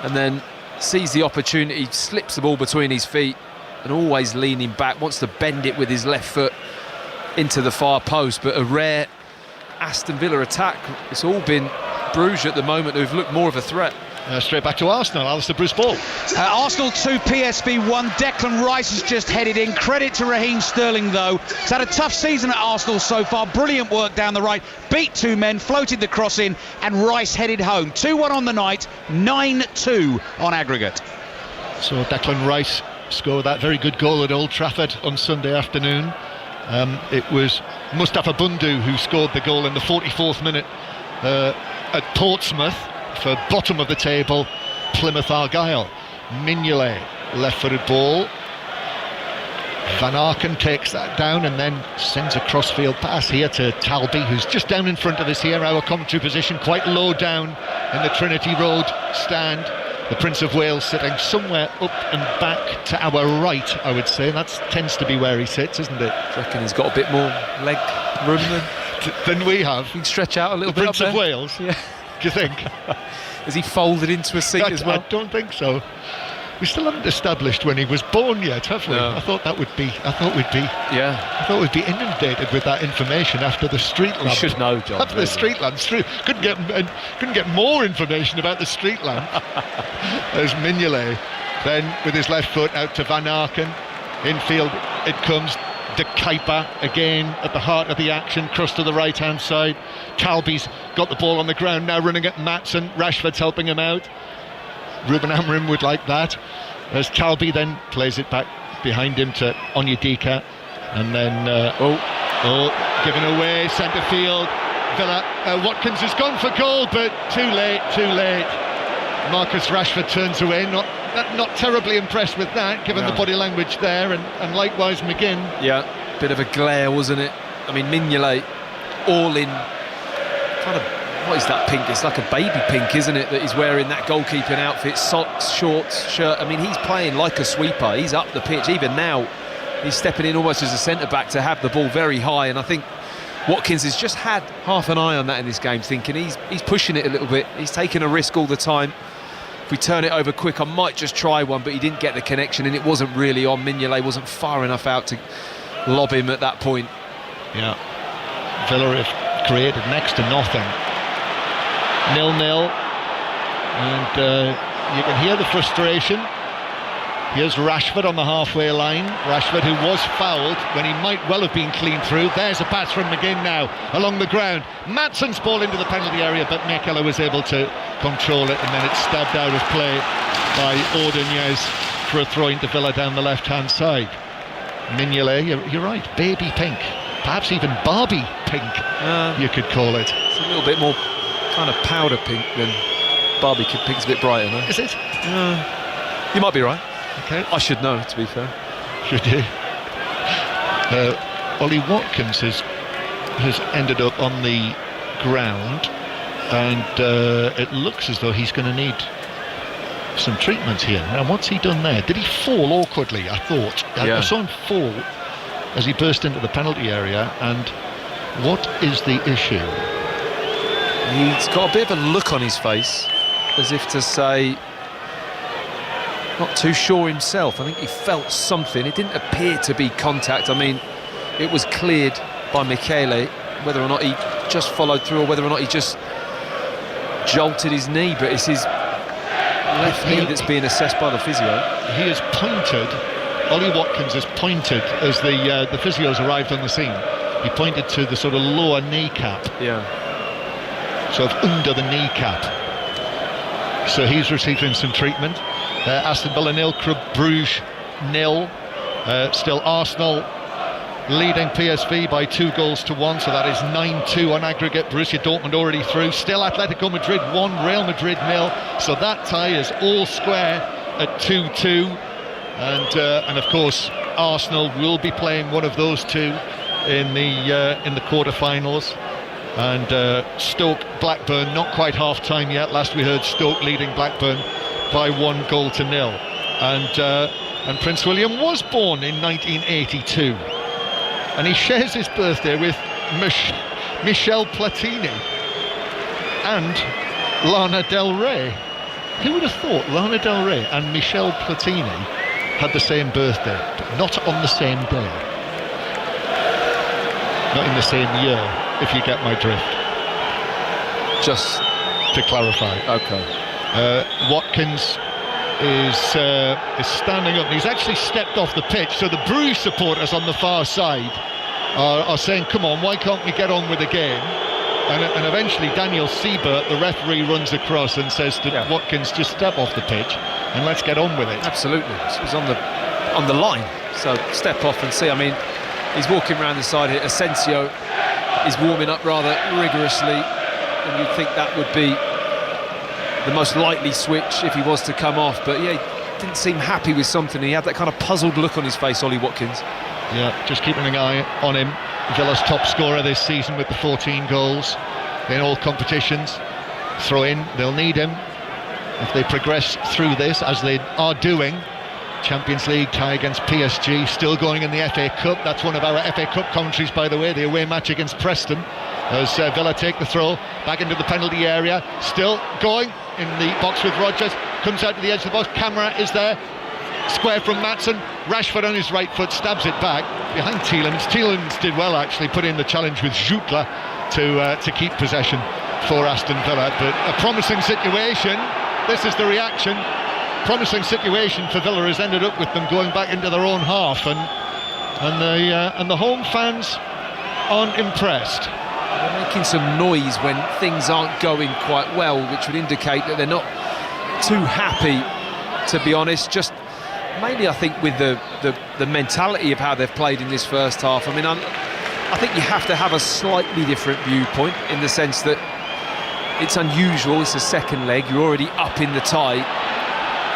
and then sees the opportunity, slips the ball between his feet and always leaning back, wants to bend it with his left foot into the far post, but a rare Aston Villa attack. It's all been Bruges at the moment who've looked more of a threat. Straight back to Arsenal, Alistair Bruce Ball. Arsenal 2, PSV 1. Declan Rice has just headed in. Credit to Raheem Sterling, though. He's had a tough season at Arsenal so far. Brilliant work down the right. Beat 2 men, floated the cross in, and Rice headed home. 2-1 on the night, 9-2 on aggregate. So Declan Rice scored that very good goal at Old Trafford on Sunday afternoon. It was Mustafa Bundu who scored the goal in the 44th minute at Portsmouth for bottom of the table Plymouth Argyle. Mignolet, left-footed ball. Van Aken takes that down and then sends a crossfield pass here to Talby, who's just down in front of us here, our commentary position, quite low down in the Trinity Road stand. The Prince of Wales sitting somewhere up and back to our right, I would say. That tends to be where he sits, isn't it? I reckon he's got a bit more leg room than we have. He can stretch out a little bit. The Prince of Wales? Yeah. Do you think? Is he folded into a seat as well? I don't think so. We still haven't established when he was born yet, have we? No. I thought we'd be inundated with that information after the Street Lamp. You should know, John. After the Street Lamp, couldn't get more information about the Street Lamp. There's Mignolet, then with his left foot out to Van Aken. Infield it comes. De Kuyper again at the heart of the action, cross to the right-hand side. Talby's got the ball on the ground now, running at Maatsen. Rashford's helping him out. Ruben Amorim would like that, as Talby then plays it back behind him to Onyedika, and then given away, centre field. Villa, Watkins has gone for goal, but too late. Marcus Rashford turns away, not terribly impressed with that, given the body language there, and likewise McGinn. Yeah, bit of a glare, wasn't it? I mean, Mignolet all in kind of, what is that pink? It's like a baby pink, isn't it, that he's wearing, that goalkeeping outfit, socks, shorts, shirt. I mean, he's playing like a sweeper. He's up the pitch. Even now, he's stepping in almost as a centre-back to have the ball very high, and I think Watkins has just had half an eye on that in this game, thinking he's pushing it a little bit. He's taking a risk all the time. if we turn it over quick, I might just try one, but he didn't get the connection, and it wasn't really on. Mignolet wasn't far enough out to lob him at that point. Yeah, Villa have created next to nothing. 0-0, and you can hear the frustration. Here's Rashford on the halfway line. Rashford, who was fouled when he might well have been clean through. There's a pass from McGinn now along the ground. Madsen's ball into the penalty area, but Mekele was able to control it, and then it's stabbed out of play by Ordonez for a throw into Villa down the left-hand side. Mignolet, you're right, baby pink, perhaps even Barbie pink, you could call it. It's a little bit more kind of powder pink than Barbie pink's a bit brighter, no? Is it? You might be right. Okay. I should know, to be fair. Should you? Ollie Watkins has ended up on the ground, and it looks as though he's going to need some treatment here. Now, what's he done there? Did he fall awkwardly, I thought? I saw him fall as he burst into the penalty area, and what is the issue? He's got a bit of a look on his face, as if to say, not too sure himself. I think he felt something. It didn't appear to be contact. I mean, it was cleared by Mekele, whether or not he just followed through or whether or not he just jolted his knee, but it's his left knee that's being assessed by the physio. He has pointed, Ollie Watkins has pointed as the physios arrived on the scene. He pointed to the sort of lower kneecap. Yeah. Sort of under the kneecap. So he's receiving some treatment. Aston Villa 0, Club Brugge 0. Still Arsenal leading PSV by 2-1, so that is 9-2 on aggregate. Borussia Dortmund already through. Still Atletico Madrid 1, Real Madrid 0. So that tie is all square at 2-2. And of course, Arsenal will be playing one of those two in the quarter-finals. And Stoke Blackburn, not quite half-time yet. Last we heard, Stoke leading Blackburn by 1-0. And Prince William was born in 1982, and he shares his birthday with Michel Platini and Lana Del Rey. Who would have thought Lana Del Rey and Michel Platini had the same birthday, but not on the same day, not in the same year, if you get my drift? Just to clarify. Okay. Watkins is standing up. He's actually stepped off the pitch, so the Bruges supporters on the far side are saying, come on, why can't we get on with the game? And eventually Daniel Siebert, the referee, runs across and says to Watkins, just step off the pitch and let's get on with it. Absolutely. He's on the line, so step off and see. I mean, he's walking around the side here. Asensio is warming up rather rigorously, and you'd think that would be the most likely switch if he was to come off, but yeah, he didn't seem happy with something. He had that kind of puzzled look on his face, Ollie Watkins. Yeah, just keeping an eye on him. Villa's top scorer this season with the 14 goals in all competitions. Throw in, they'll need him if they progress through this, as they are doing. Champions League tie against PSG, still going in the FA Cup. That's one of our FA Cup commentaries, by the way, the away match against Preston, as Villa take the throw back into the penalty area. Still going in the box with Rodgers, comes out to the edge of the box. Camara is there, square from Madsen. Rashford on his right foot stabs it back behind Tielemans. Tielemans did well, actually, put in the challenge with Jutla to keep possession for Aston Villa. But a promising situation. This is the reaction. Promising situation for Villa has ended up with them going back into their own half, and the home fans aren't impressed. They're making some noise when things aren't going quite well, which would indicate that they're not too happy, to be honest. Just mainly, I think, with the mentality of how they've played in this first half. I mean, I think you have to have a slightly different viewpoint, in the sense that it's unusual. It's a second leg. You're already up in the tie.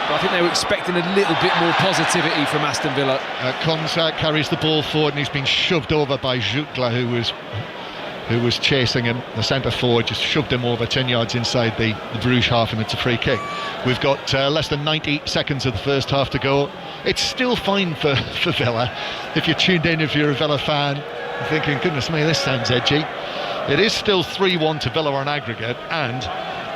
But I think they were expecting a little bit more positivity from Aston Villa. Konsa carries the ball forward, and he's been shoved over by Jutla, who was chasing him. The centre forward just shoved him over 10 yards inside the Bruges half, and it's a free kick. We've got less than 90 seconds of the first half to go. It's still fine for Villa. If you're tuned in, if you're a Villa fan, you're thinking, goodness me, this sounds edgy. It is still 3-1 to Villa on aggregate, and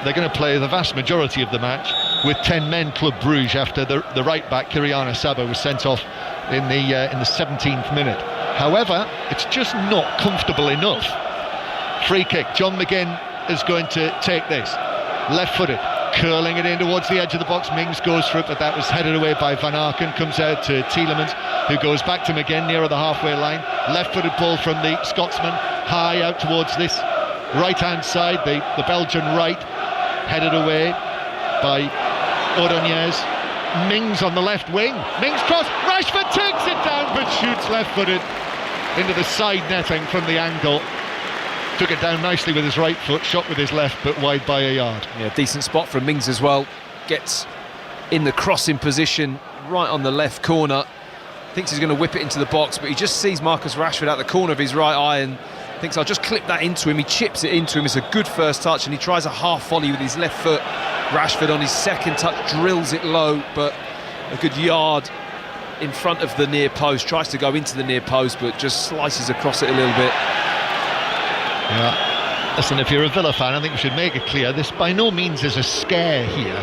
they're going to play the vast majority of the match with 10 men, Club Brugge, after the right back Kyriana Saba was sent off in the 17th minute. However, it's just not comfortable enough. Free kick. John McGinn is going to take this, left-footed, curling it in towards the edge of the box. Mings goes for it, but that was headed away by Van Aken. Comes out to Tielemans, who goes back to McGinn nearer the halfway line. Left-footed ball from the Scotsman, high out towards this right-hand side, the Belgian right, headed away by Ordonez. Mings on the left wing. Mings cross. Rashford takes it down, but shoots left-footed into the side netting from the angle. Took it down nicely with his right foot, shot with his left, but wide by a yard. Yeah, decent spot from Mings as well. Gets in the crossing position, right on the left corner. Thinks he's going to whip it into the box, but he just sees Marcus Rashford out the corner of his right eye and thinks, I'll just clip that into him. He chips it into him. It's a good first touch, and he tries a half volley with his left foot. Rashford on his second touch drills it low, but a good yard in front of the near post. Tries to go into the near post, but just slices across it a little bit. Yeah. Listen, if you're a Villa fan, I think we should make it clear this by no means is a scare here.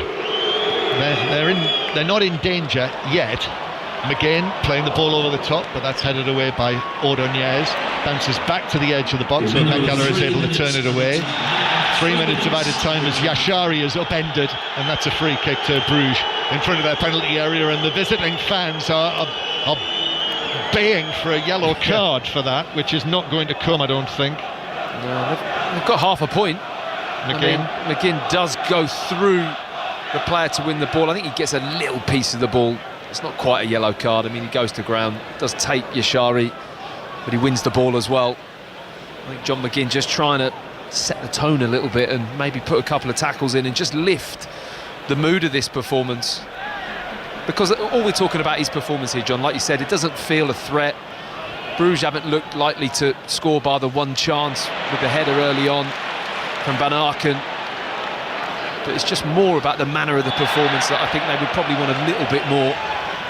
They're not in danger yet. McGinn playing the ball over the top, but that's headed away by Ordonez. Bounces back to the edge of the box, so McKellar is able to turn it away. 3 minutes of added time as Yashari is upended, and that's a free kick to Bruges in front of their penalty area, and the visiting fans are baying for a yellow card for that, which is not going to come, I don't think. No, they've got half a point. McGinn does go through the player to win the ball. I think he gets a little piece of the ball. It's not quite a yellow card. I mean, he goes to ground, does take Yashari, but he wins the ball as well. I think John McGinn just trying to set the tone a little bit and maybe put a couple of tackles in and just lift the mood of this performance. Because all we're talking about is performance here, John. Like you said, it doesn't feel a threat. Bruges haven't looked likely to score bar the one chance with the header early on from Van Aken. But it's just more about the manner of the performance that I think they would probably want a little bit more.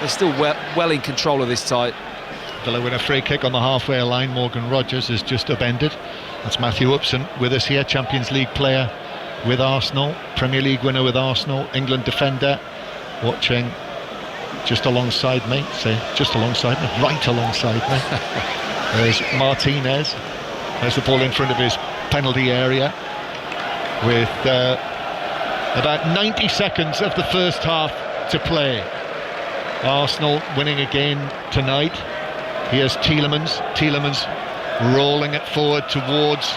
They're still well in control of this tie. Villa win a free kick on the halfway line. Morgan Rogers is just upended. That's Matthew Upson with us here, Champions League player with Arsenal, Premier League winner with Arsenal, England defender, watching just alongside me. Say just alongside me, right alongside me. There's Martinez. There's the ball in front of his penalty area with about 90 seconds of the first half to play. Arsenal winning again tonight. Here's Tielemans rolling it forward towards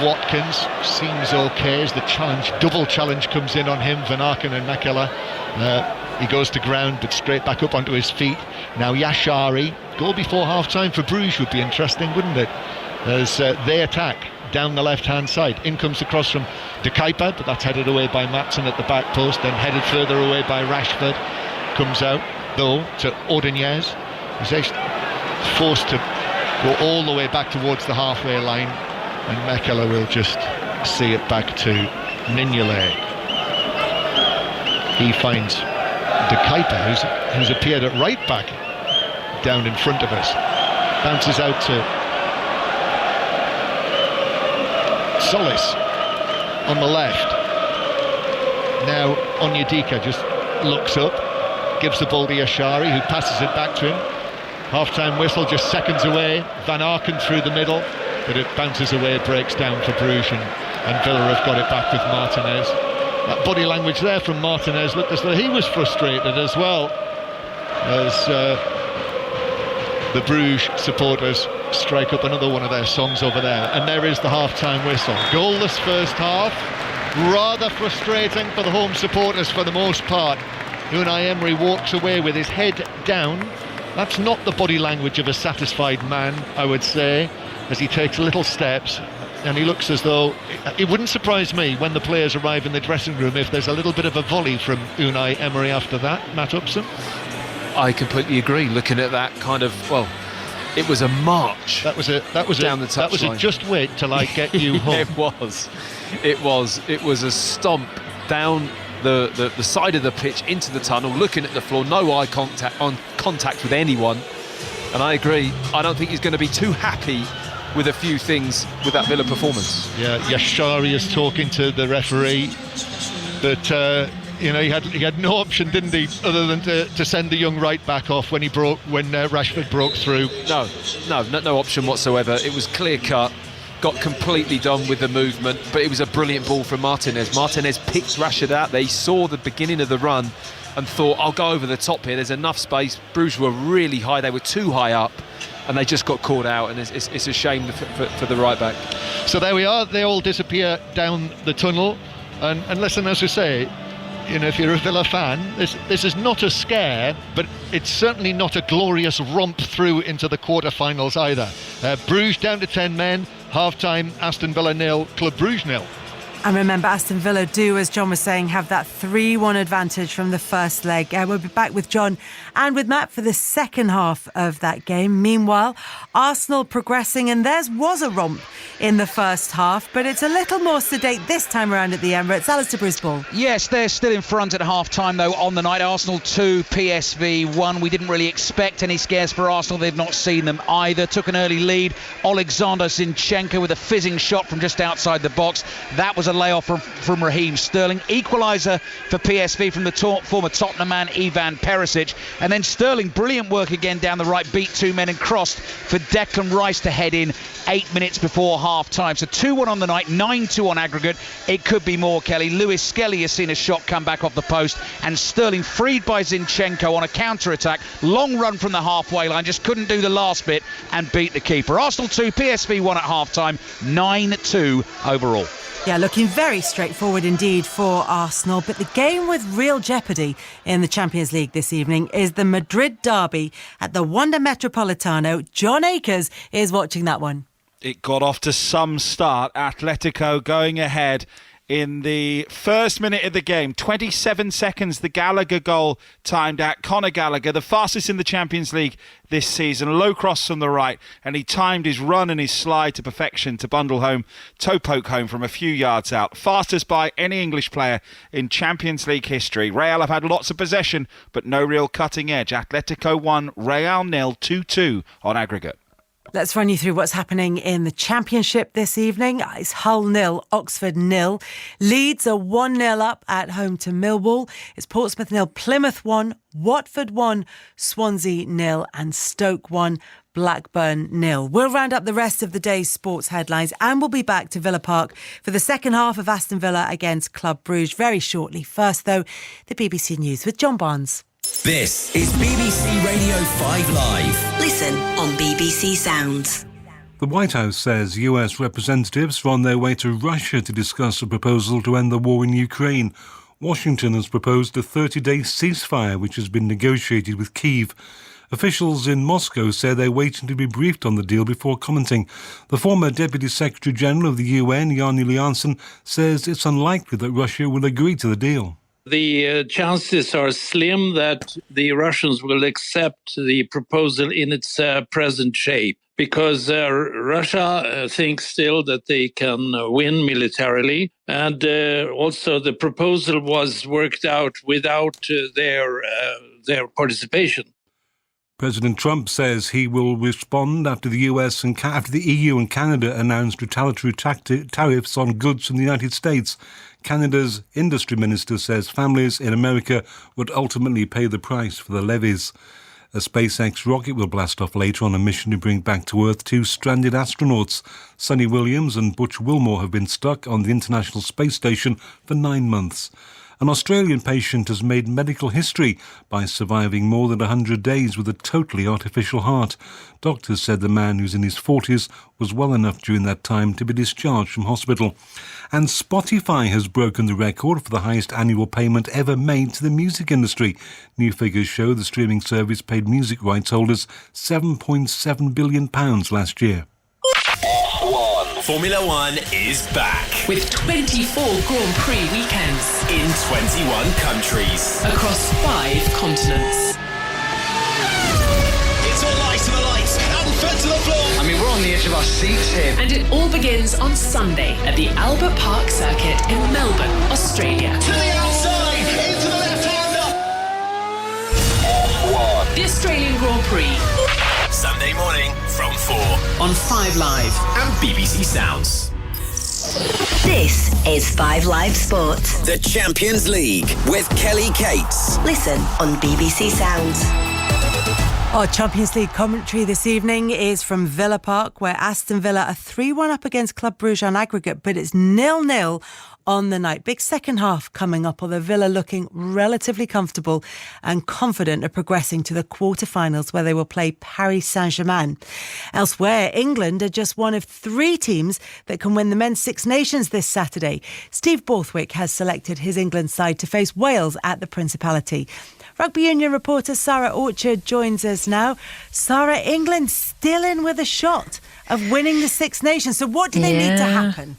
Watkins. Seems okay as the challenge, double challenge comes in on him. Van Aken and Makela. He goes to ground but straight back up onto his feet. Now Yashari. Goal before half-time for Bruges would be interesting, wouldn't it? As they attack down the left-hand side. In comes the cross from De Kuyper, but that's headed away by Matson at the back post, then headed further away by Rashford. Comes out, though, to Ordonez. He's actually forced to go all the way back towards the halfway line, and Makela will just see it back to Mignolet. He finds De Kuyper, who's appeared at right back down in front of us. Bounces out to Solis on the left. Now Onyedika just looks up, gives the ball to Yashari, who passes it back to him. Half-time whistle just seconds away. Van Aken through the middle, but it bounces away, breaks down for Bruges, and Villa have got it back with Martinez. That body language there from Martinez looked as though he was frustrated as well, as the Bruges supporters strike up another one of their songs over there. And there is the half-time whistle. Goalless first half, rather frustrating for the home supporters for the most part. Unai Emery walks away with his head down. That's not the body language of a satisfied man, I would say, as he takes little steps, and he looks as though it wouldn't surprise me when the players arrive in the dressing room if there's a little bit of a volley from Unai Emery after that. Matt Upson? I completely agree. Looking at that kind of, well, it was a march. That was down the touchline. That was a just wait till I get you home. It was a stomp down the side of the pitch into the tunnel, looking at the floor, no eye contact with anyone. And I agree, I don't think he's going to be too happy with a few things with that Villa performance. Yeah, Yashari is talking to the referee, but You know, he had no option, didn't he, other than to send the young right back off when Rashford broke through. No option whatsoever. It was clear cut. Got completely done with the movement, but it was a brilliant ball from Martinez. Martinez picked Rashford out there. He saw the beginning of the run and thought, I'll go over the top here. There's enough space. Bruges were really high. They were too high up, and they just got caught out, and it's a shame for the right back. So there we are. They all disappear down the tunnel. And listen, as we say, you know, if you're a Villa fan, this is not a scare, but it's certainly not a glorious romp through into the quarter-finals either. Bruges down to 10 men, half-time, Aston Villa 0, Club Brugge 0. And remember, Aston Villa do, as John was saying, have that 3-1 advantage from the first leg. We'll be back with John and with Matt for the second half of that game. Meanwhile, Arsenal progressing, and theirs was a romp in the first half, but it's a little more sedate this time around at the Emirates. Alistair Bruce-Ball. Yes, they're still in front at half-time, though, on the night. Arsenal 2, PSV 1. We didn't really expect any scares for Arsenal. They've not seen them either. Took an early lead. Alexander Zinchenko with a fizzing shot from just outside the box. That was a layoff from Raheem Sterling. Equaliser for PSV from the former Tottenham man Ivan Perisic. And then Sterling, brilliant work again down the right, beat two men and crossed for Declan Rice to head in 8 minutes before half-time. So 2-1 on the night, 9-2 on aggregate. It could be more, Kelly. Lewis Skelly has seen a shot come back off the post, and Sterling freed by Zinchenko on a counter-attack. Long run from the halfway line, just couldn't do the last bit and beat the keeper. Arsenal 2, PSV 1 at half-time, 9-2 overall. Yeah, looking very straightforward indeed for Arsenal. But the game with real jeopardy in the Champions League this evening is the Madrid derby at the Wanda Metropolitano. John Akers is watching that one. It got off to some start. Atletico going ahead in the first minute of the game. 27 seconds, the Gallagher goal timed at. Conor Gallagher, the fastest in the Champions League this season. Low cross from the right, and he timed his run and his slide to perfection to bundle home, toe poke home from a few yards out. Fastest by any English player in Champions League history. Real have had lots of possession, but no real cutting edge. Atletico 1, Real 0, 2-2 on aggregate. Let's run you through what's happening in the Championship this evening. It's Hull 0, Oxford 0. Leeds are 1-0 up at home to Millwall. It's Portsmouth 0, Plymouth 1, Watford 1, Swansea 0 and Stoke 1, Blackburn 0. We'll round up the rest of the day's sports headlines and we'll be back to Villa Park for the second half of Aston Villa against Club Brugge very shortly. First, though, the BBC News with John Barnes. This is BBC Radio 5 Live. Listen on BBC Sounds. The White House says US representatives are on their way to Russia to discuss a proposal to end the war in Ukraine. Washington has proposed a 30-day ceasefire, which has been negotiated with Kyiv. Officials in Moscow say they're waiting to be briefed on the deal before commenting. The former Deputy Secretary-General of the UN, Jan Eliasson, says it's unlikely that Russia will agree to the deal. The chances are slim that the Russians will accept the proposal in its present shape, because Russia thinks still that they can win militarily, and also the proposal was worked out without their participation. President Trump says he will respond after the US and after the EU and Canada announced retaliatory tariffs on goods from the United States. Canada's industry minister says families in America would ultimately pay the price for the levies. A SpaceX rocket will blast off later on a mission to bring back to Earth two stranded astronauts. Sonny Williams and Butch Wilmore have been stuck on the International Space Station for 9 months. An Australian patient has made medical history by surviving more than 100 days with a totally artificial heart. Doctors said the man, who's in his 40s, was well enough during that time to be discharged from hospital. And Spotify has broken the record for the highest annual payment ever made to the music industry. New figures show the streaming service paid music rights holders £7.7 billion last year. Formula One is back. With 24 Grand Prix weekends. In 21 countries. Across 5 continents. It's all lights to the lights and fed to the floor. I mean, we're on the edge of our seats here. And it all begins on Sunday at the Albert Park Circuit in Melbourne, Australia. To the outside, into the left-hander. F1. The Australian Grand Prix. Sunday morning from 4 on 5 Live and BBC Sounds. This is 5 Live Sports. The Champions League with Kelly Cates. Listen on BBC Sounds. Our Champions League commentary this evening is from Villa Park, where Aston Villa are 3-1 up against Club Brugge on aggregate, but it's 0-0 on the night. Big second half coming up, although Villa looking relatively comfortable and confident of progressing to the quarter-finals, where they will play Paris Saint-Germain. Elsewhere, England are just one of 3 teams that can win the Men's Six Nations this Saturday. Steve Borthwick has selected his England side to face Wales at the Principality. Rugby Union reporter Sarah Orchard joins us now. Sarah, England still in with a shot of winning the Six Nations. So what do they need to happen?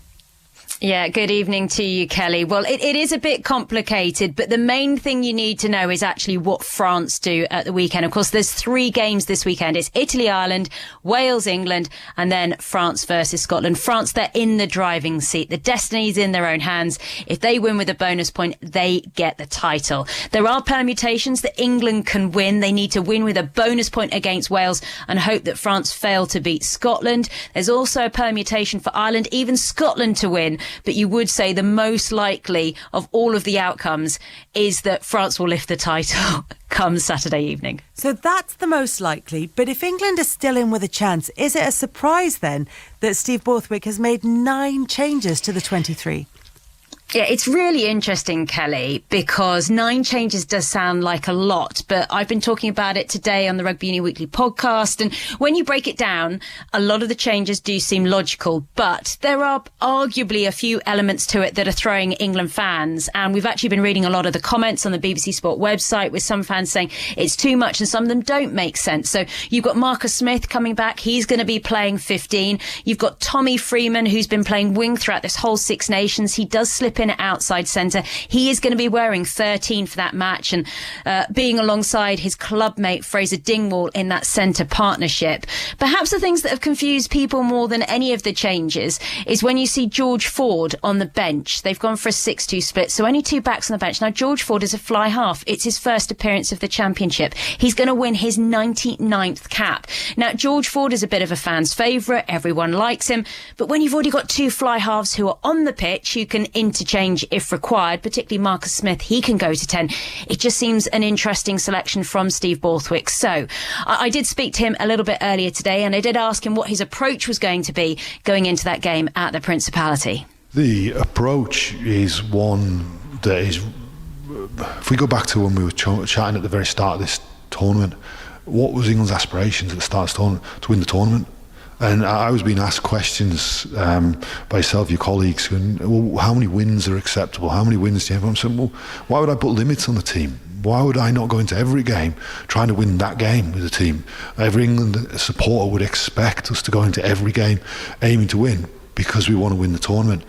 Yeah, good evening to you, Kelly. Well, it is a bit complicated, but the main thing you need to know is actually what France do at the weekend. Of course, there's 3 games this weekend. It's Italy, Ireland, Wales, England, and then France versus Scotland. France, they're in the driving seat. The destiny's in their own hands. If they win with a bonus point, they get the title. There are permutations that England can win. They need to win with a bonus point against Wales and hope that France fail to beat Scotland. There's also a permutation for Ireland, even Scotland to win. But you would say the most likely of all of the outcomes is that France will lift the title come Saturday evening. So that's the most likely. But if England are still in with a chance, is it a surprise then that Steve Borthwick has made 9 changes to the 23? Yeah, it's really interesting, Kelly, because 9 changes does sound like a lot, but I've been talking about it today on the Rugby Union Weekly podcast, and when you break it down, a lot of the changes do seem logical, but there are arguably a few elements to it that are throwing England fans, and we've actually been reading a lot of the comments on the BBC Sport website with some fans saying it's too much and some of them don't make sense. So you've got Marcus Smith coming back, he's going to be playing 15. You've got Tommy Freeman, who's been playing wing throughout this whole Six Nations. He does slip in at outside centre. He is going to be wearing 13 for that match and being alongside his club mate Fraser Dingwall in that centre partnership. Perhaps the things that have confused people more than any of the changes is when you see George Ford on the bench. They've gone for a 6-2 split, so only 2 backs on the bench. Now, George Ford is a fly half. It's his first appearance of the Championship. He's going to win his 99th cap. Now, George Ford is a bit of a fan's favourite. Everyone likes him. But when you've already got 2 fly halves who are on the pitch, you can interchange if required, particularly Marcus Smith, he can go to 10. It just seems an interesting selection from Steve Borthwick. So I did speak to him a little bit earlier today, and I did ask him what his approach was going to be going into that game at the Principality. The approach is one that is, if we go back to when we were chatting at the very start of this tournament, what was England's aspirations at the start of the tournament? To win the tournament. And I was being asked questions by yourself, your colleagues, well, how many wins are acceptable? How many wins do you have? I'm saying, well, why would I put limits on the team? Why would I not go into every game trying to win that game with the team? Every England supporter would expect us to go into every game aiming to win because we want to win the tournament.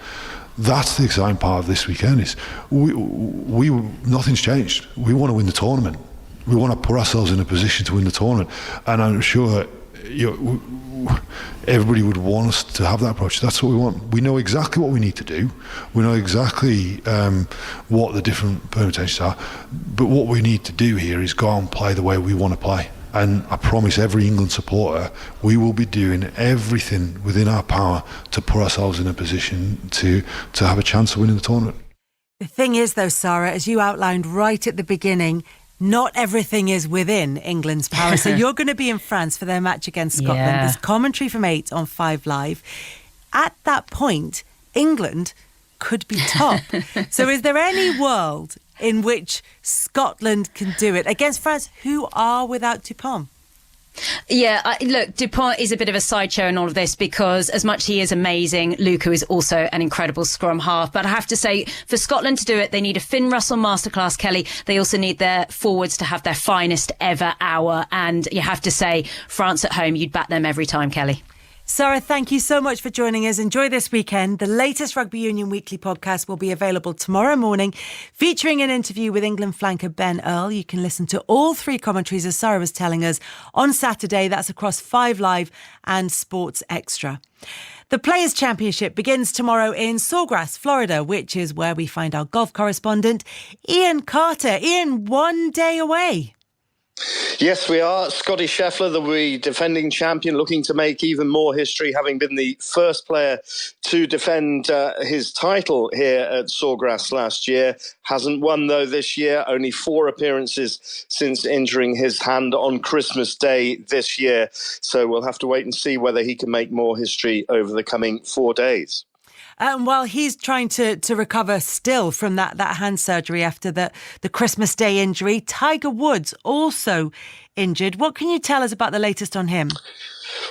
That's the exciting part of this weekend. Is we nothing's changed. We want to win the tournament. We want to put ourselves in a position to win the tournament. And I'm sure everybody would want us to have that approach. That's what we want. We know exactly what we need to do. We know exactly what the different permutations are. But what we need to do here is go out and play the way we want to play. And I promise every England supporter, we will be doing everything within our power to put ourselves in a position to have a chance of winning the tournament. The thing is, though, Sarah, as you outlined right at the beginning, not everything is within England's power. So you're going to be in France for their match against Scotland. Yeah. There's commentary from 8 on 5 Live. At that point, England could be top. So is there any world in which Scotland can do it against France, who are without Dupont? Yeah, look, Dupont is a bit of a sideshow in all of this because as much as he is amazing, Luku is also an incredible scrum half. But I have to say, for Scotland to do it, they need a Finn Russell masterclass, Kelly. They also need their forwards to have their finest ever hour. And you have to say, France at home, you'd back them every time, Kelly. Sarah, thank you so much for joining us. Enjoy this weekend. The latest Rugby Union Weekly podcast will be available tomorrow morning, featuring an interview with England flanker Ben Earl. You can listen to all 3 commentaries, as Sarah was telling us, on Saturday. That's across 5 Live and Sports Extra. The Players' Championship begins tomorrow in Sawgrass, Florida, which is where we find our golf correspondent, Ian Carter. Ian, 1 day away. Yes, we are. Scotty Scheffler, the defending champion, looking to make even more history, having been the first player to defend his title here at Sawgrass last year. Hasn't won, though, this year. Only 4 appearances since injuring his hand on Christmas Day this year. So we'll have to wait and see whether he can make more history over the coming 4 days. While he's trying to recover still from that hand surgery after the Christmas Day injury, Tiger Woods also injured. What can you tell us about the latest on him?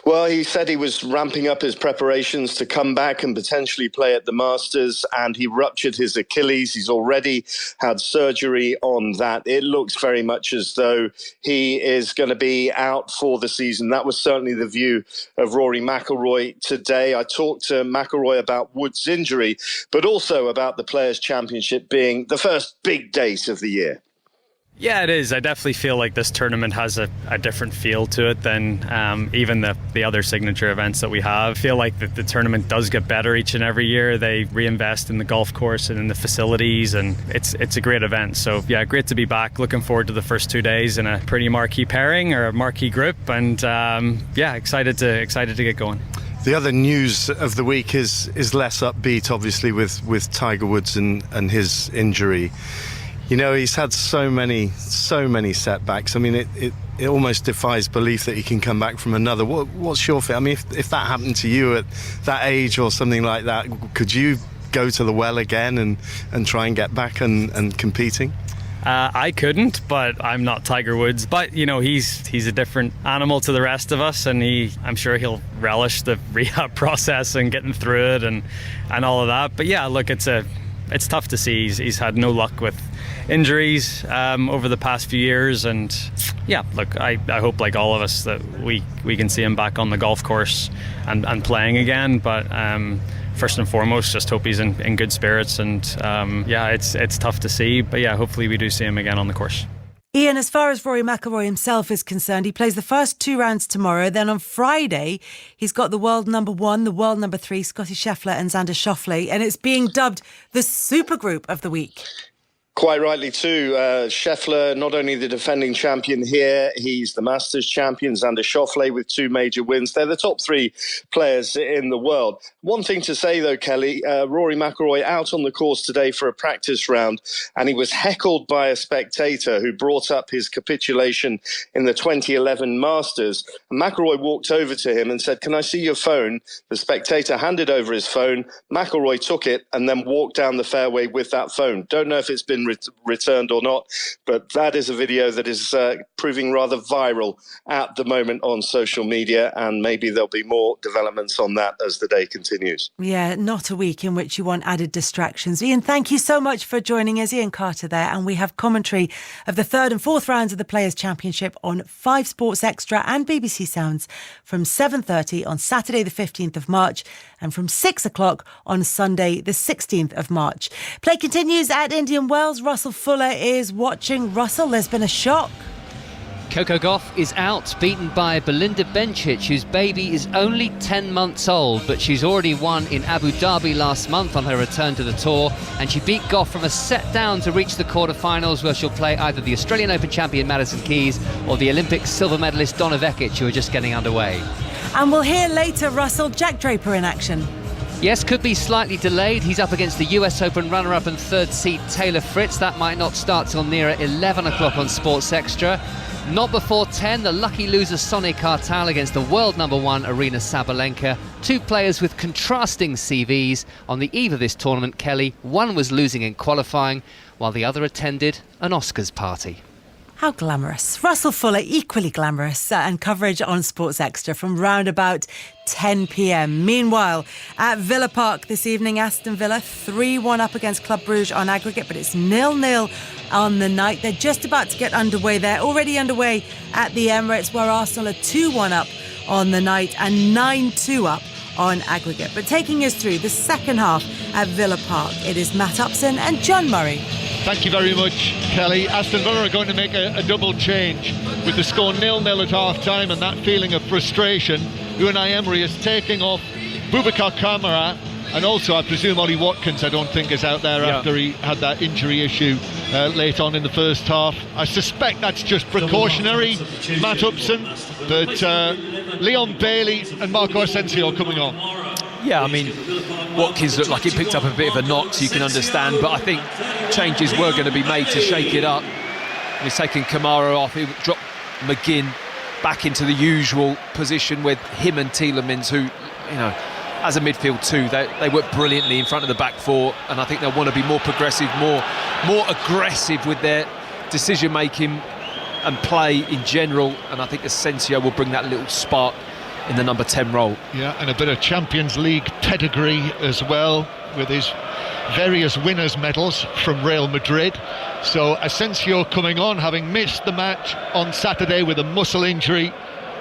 Well, he said he was ramping up his preparations to come back and potentially play at the Masters, and he ruptured his Achilles. He's already had surgery on that. It looks very much as though he is going to be out for the season. That was certainly the view of Rory McIlroy today. I talked to McIlroy about Woods' injury, but also about the Players' Championship being the first big date of the year. Yeah, it is. I definitely feel like this tournament has a different feel to it than even the other signature events that we have. I feel like the tournament does get better each and every year. They reinvest in the golf course and in the facilities, and it's a great event. So yeah, great to be back. Looking forward to the first 2 days in a pretty marquee pairing or a marquee group, and excited to get going. The other news of the week is less upbeat, obviously, with Tiger Woods and his injury. You know, he's had so many setbacks. I mean, it almost defies belief that he can come back from another. What's your feel? I mean, if that happened to you at that age or something like that, could you go to the well again and try and get back and competing? I couldn't, but I'm not Tiger Woods. But, you know, he's a different animal to the rest of us, and I'm sure he'll relish the rehab process and getting through it and all of that. But yeah, look, it's tough to see. He's had no luck with injuries over the past few years, and yeah, look, I hope, like all of us, that we can see him back on the golf course and playing again. But first and foremost, just hope he's in good spirits, and it's tough to see, but yeah, hopefully we do see him again on the course. Ian, as far as Rory McIlroy himself is concerned, he plays the first 2 rounds tomorrow. Then on Friday, he's got the world number 1, the world number 3, Scotty Scheffler and Xander Schauffele, and it's being dubbed the supergroup of the week. Quite rightly too. Scheffler, not only the defending champion here, he's the Masters champion. Xander Schauffele with 2 major wins. They're the top 3 players in the world. One thing to say, though, Kelly, Rory McIlroy out on the course today for a practice round, and he was heckled by a spectator who brought up his capitulation in the 2011 Masters. And McIlroy walked over to him and said, "Can I see your phone?" The spectator handed over his phone. McIlroy took it and then walked down the fairway with that phone. Don't know if it's been returned or not, but that is a video that is proving rather viral at the moment on social media, and maybe there'll be more developments on that as the day continues. Yeah, not a week in which you want added distractions. Ian, thank you so much for joining us. Ian Carter there, and we have commentary of the 3rd and 4th rounds of the Players' Championship on 5 Sports Extra and BBC Sounds from 7:30 on Saturday the 15th of March and from 6 o'clock on Sunday the 16th of March. Play continues at Indian Wells. Russell Fuller is watching. Russell, there's been a shock. Coco Gauff is out, beaten by Belinda Bencic, whose baby is only 10 months old, but she's already won in Abu Dhabi last month on her return to the tour, and she beat Gauff from a set down to reach the quarterfinals, where she'll play either the Australian Open champion Madison Keys or the Olympic silver medalist Donna Vekic, who are just getting underway. And we'll hear later, Russell, Jack Draper in action. Yes, could be slightly delayed. He's up against the US Open runner-up and 3rd seed Taylor Fritz. That might not start till nearer 11 o'clock on Sports Extra. Not before 10, the lucky loser Sonny Kartal against the world number 1 Arina Sabalenka. 2 players with contrasting CVs. On the eve of this tournament, Kelly, one was losing in qualifying, while the other attended an Oscars party. How glamorous. Russell Fuller, equally glamorous, and coverage on Sports Extra from round about 10 p.m. Meanwhile, at Villa Park this evening, Aston Villa 3-1 up against Club Brugge on aggregate, but it's 0-0 on the night. They're just about to get underway. They're already underway at the Emirates, where Arsenal are 2-1 up on the night and 9-2 up on aggregate. But taking us through the second half at Villa Park, it is Matt Upson and John Murray. Thank you very much, Kelly. Aston Villa are going to make a double change with the score 0-0 at half-time, and that feeling of frustration. Unai Emery is taking off Boubacar Kamara, and also I presume Ollie Watkins I don't think is out there after he had that injury issue late on in the first half. I suspect that's just precautionary, Matt Upson, but Leon Bailey and Marco Asensio coming on. Yeah, I mean, Watkins looked like he picked up a bit of a knock, so you can understand, but I think changes were going to be made to shake it up. He's taken Kamara off, he dropped McGinn back into the usual position with him and Tielemans, who, you know, as a midfield two, they work brilliantly in front of the back four, and I think they'll want to be more progressive, more aggressive with their decision making and play in general, and I think Asensio will bring that little spark in the number 10 role. Yeah, and a bit of Champions League pedigree as well, with his various winners' medals from Real Madrid. So Asensio coming on, having missed the match on Saturday with a muscle injury,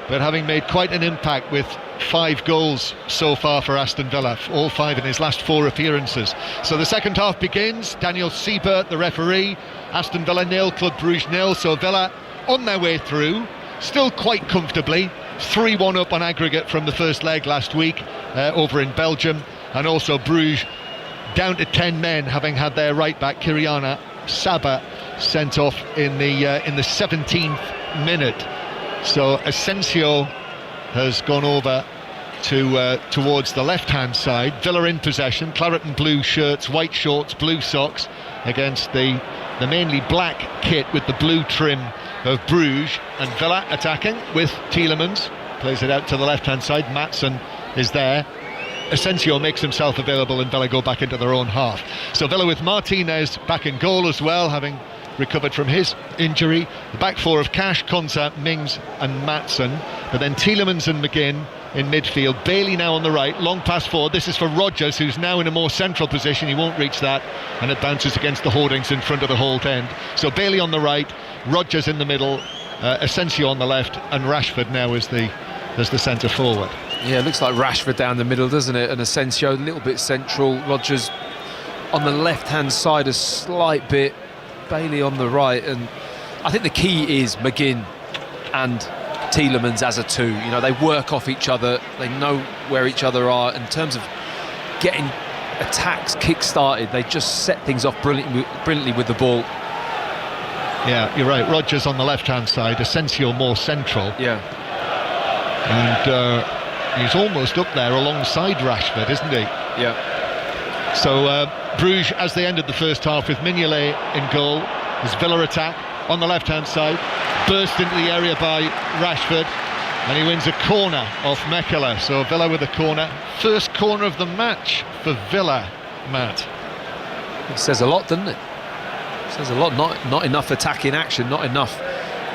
but having made quite an impact with 5 goals so far for Aston Villa, all 5 in his last 4 appearances. So the second half begins. Daniel Siebert, the referee. Aston Villa 0, Club Brugge 0. So Villa on their way through, still quite comfortably. 3-1 up on aggregate from the first leg last week over in Belgium, and also Bruges down to 10 men, having had their right back Kyriana Saba sent off in the 17th minute. So Asensio has gone over to towards the left-hand side. Villa in possession, claret and blue shirts, white shorts, blue socks, against the mainly black kit with the blue trim of Bruges. And Villa attacking with Tielemans, plays it out to the left-hand side. Maatsen is there. Asensio makes himself available and Villa go back into their own half. So Villa with Martinez back in goal as well, having recovered from his injury. The back four of Cash, Konsa, Mings and Maatsen, but then Tielemans and McGinn in midfield. Bailey now on the right, long pass forward. This is for Rodgers, who's now in a more central position. He won't reach that, and it bounces against the hoardings in front of the Holt end. So Bailey on the right, Rodgers in the middle, Asensio on the left, and Rashford now as the centre forward. Yeah, it looks like Rashford down the middle, doesn't it? And Asensio a little bit central. Rodgers on the left-hand side a slight bit. Bailey on the right. And I think the key is McGinn and Tielemans as a two. You know, they work off each other. They know where each other are. In terms of getting attacks kick-started, they just set things off brilliantly with the ball. Yeah, you're right. Rodgers on the left-hand side, Asensio more central. Yeah. And he's almost up there alongside Rashford, isn't he? Yeah. So Bruges, as they ended the first half with Mignolet in goal, his Villa attack on the left-hand side, burst into the area by Rashford, and he wins a corner off Mekela. So Villa with a corner, first corner of the match for Villa, Matt. It says a lot, doesn't it? It says a lot. Not enough attacking action, not enough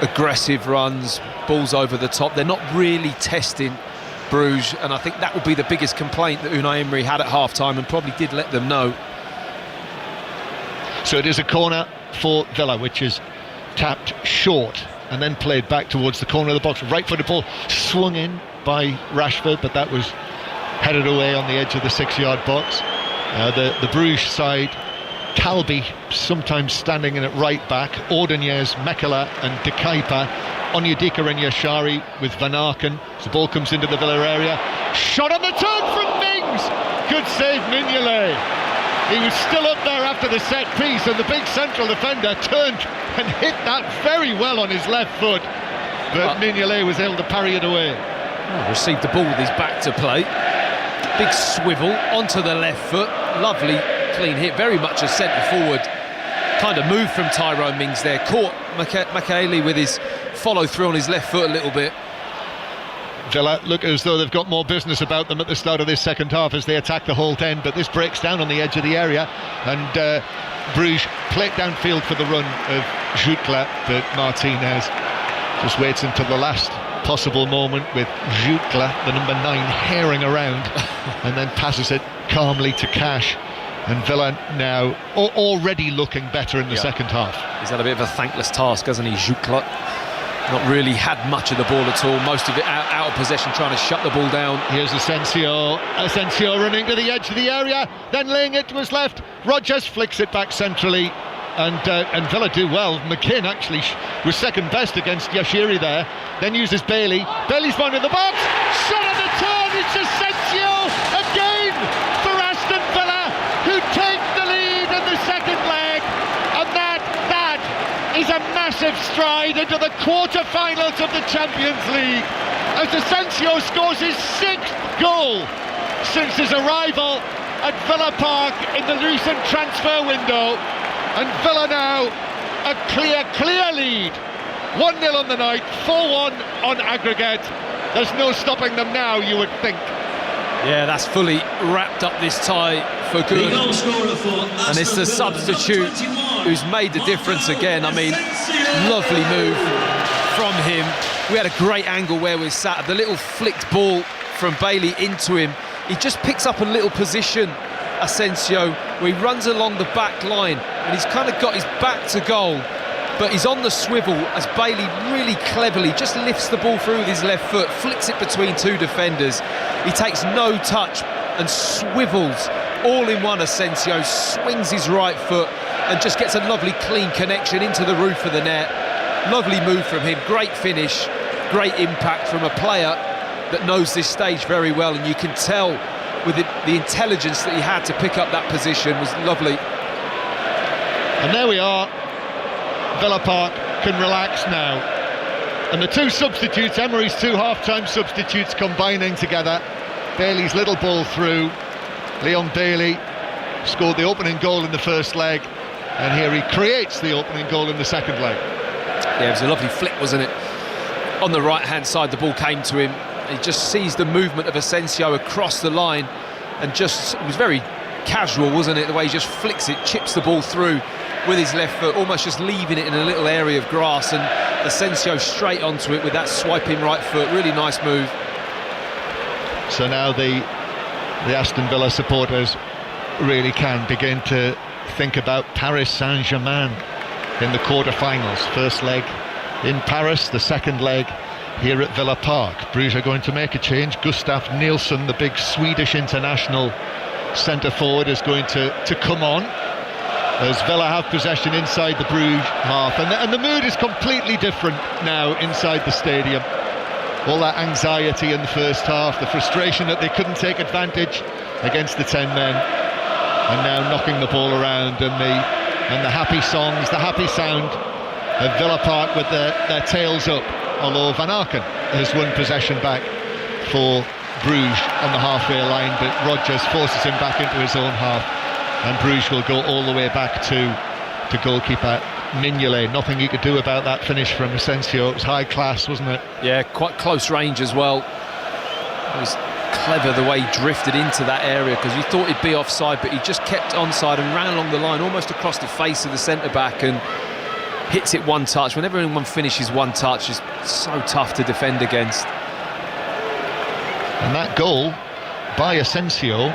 aggressive runs, balls over the top. They're not really testing Bruges, and I think that would be the biggest complaint that Unai Emery had at half-time, and probably did let them know. So it is a corner for Villa, which is tapped short and then played back towards the corner of the box. Right-footed ball swung in by Rashford, but that was headed away on the edge of the 6-yard box. The Bruges side, Talbi sometimes standing in at right back, Ordonez, Mekela and De Kuyper, Onyedika and Yashari with Van Aken. The ball comes into the Villa area, shot on the turn from Mings, good save Mignolet. He was still up there after the set piece, and the big central defender turned and hit that very well on his left foot, but Mignolet was able to parry it away. Received the ball with his back to play, big swivel onto the left foot, lovely clean hit, very much a centre forward kind of move from Tyrone Mings there. Caught Michaeli with his follow through on his left foot a little bit. Villa look as though they've got more business about them at the start of this second half as they attack the Holt end, but this breaks down on the edge of the area, and Bruges play it downfield for the run of Jutla, but Martinez just waits until the last possible moment with Jutla, the number 9, herring around, and then passes it calmly to Cash. And Villa now already looking better in the second half. He's had a bit of a thankless task, hasn't he, Jutla? Not really had much of the ball at all, most of it out of possession, trying to shut the ball down. Here's Asensio running to the edge of the area, then laying it to his left. Rodgers flicks it back centrally, and Villa do well. McKinn actually was second best against Yashiri there, then uses Bailey. Bailey's one in the box, shot on the turn, it's Asensio again for Aston Villa, who take the lead in the second leg, and that massive stride into the quarter-finals of the Champions League as Asensio scores his 6th goal since his arrival at Villa Park in the recent transfer window. And Villa now a clear lead. 1-0 on the night, 4-1 on aggregate. There's no stopping them now, you would think. Yeah, that's fully wrapped up this tie for good. And it's the substitute who's made the difference again. I mean, lovely move from him. We had a great angle where we sat. The little flicked ball from Bailey into him. He just picks up a little position, Asensio, where he runs along the back line and he's kind of got his back to goal, but he's on the swivel as Bailey really cleverly just lifts the ball through with his left foot, flicks it between two defenders. He takes no touch and swivels all in one. Asensio swings his right foot and just gets a lovely clean connection into the roof of the net. Lovely move from him, great finish, great impact from a player that knows this stage very well, and you can tell with the intelligence that he had to pick up that position was lovely. And there we are. Villa Park can relax now. And the two substitutes, Emery's two half-time substitutes combining together. Bailey's little ball through. Leon Bailey scored the opening goal in the first leg, and here he creates the opening goal in the second leg. Yeah, it was a lovely flick, wasn't it? On the right-hand side, the ball came to him. He just sees the movement of Asensio across the line, and just, it was very casual, wasn't it? The way he just flicks it, chips the ball through with his left foot, almost just leaving it in a little area of grass, and Asensio straight onto it with that swiping right foot. Really nice move. So now the Aston Villa supporters really can begin to think about Paris Saint-Germain in the quarter-finals. First leg in Paris, the second leg here at Villa Park. Brugge are going to make a change. Gustav Nilsson, the big Swedish international centre-forward, is going to come on as Villa have possession inside the Brugge half. And the mood is completely different now inside the stadium. All that anxiety in the first half, the frustration that they couldn't take advantage against the 10 men, and now knocking the ball around, and the happy songs, the happy sound of Villa Park with their tails up, although Van Aken has won possession back for Brugge on the halfway line, but Rodgers forces him back into his own half, and Brugge will go all the way back to goalkeeper Mignolet. Nothing he could do about that finish from Asensio. It was high class, wasn't it? Yeah, quite close range as well. It was clever the way he drifted into that area, because you thought he'd be offside, but he just kept onside and ran along the line almost across the face of the centre-back and hits it one touch. Whenever anyone finishes one touch, it's so tough to defend against. And that goal by Asensio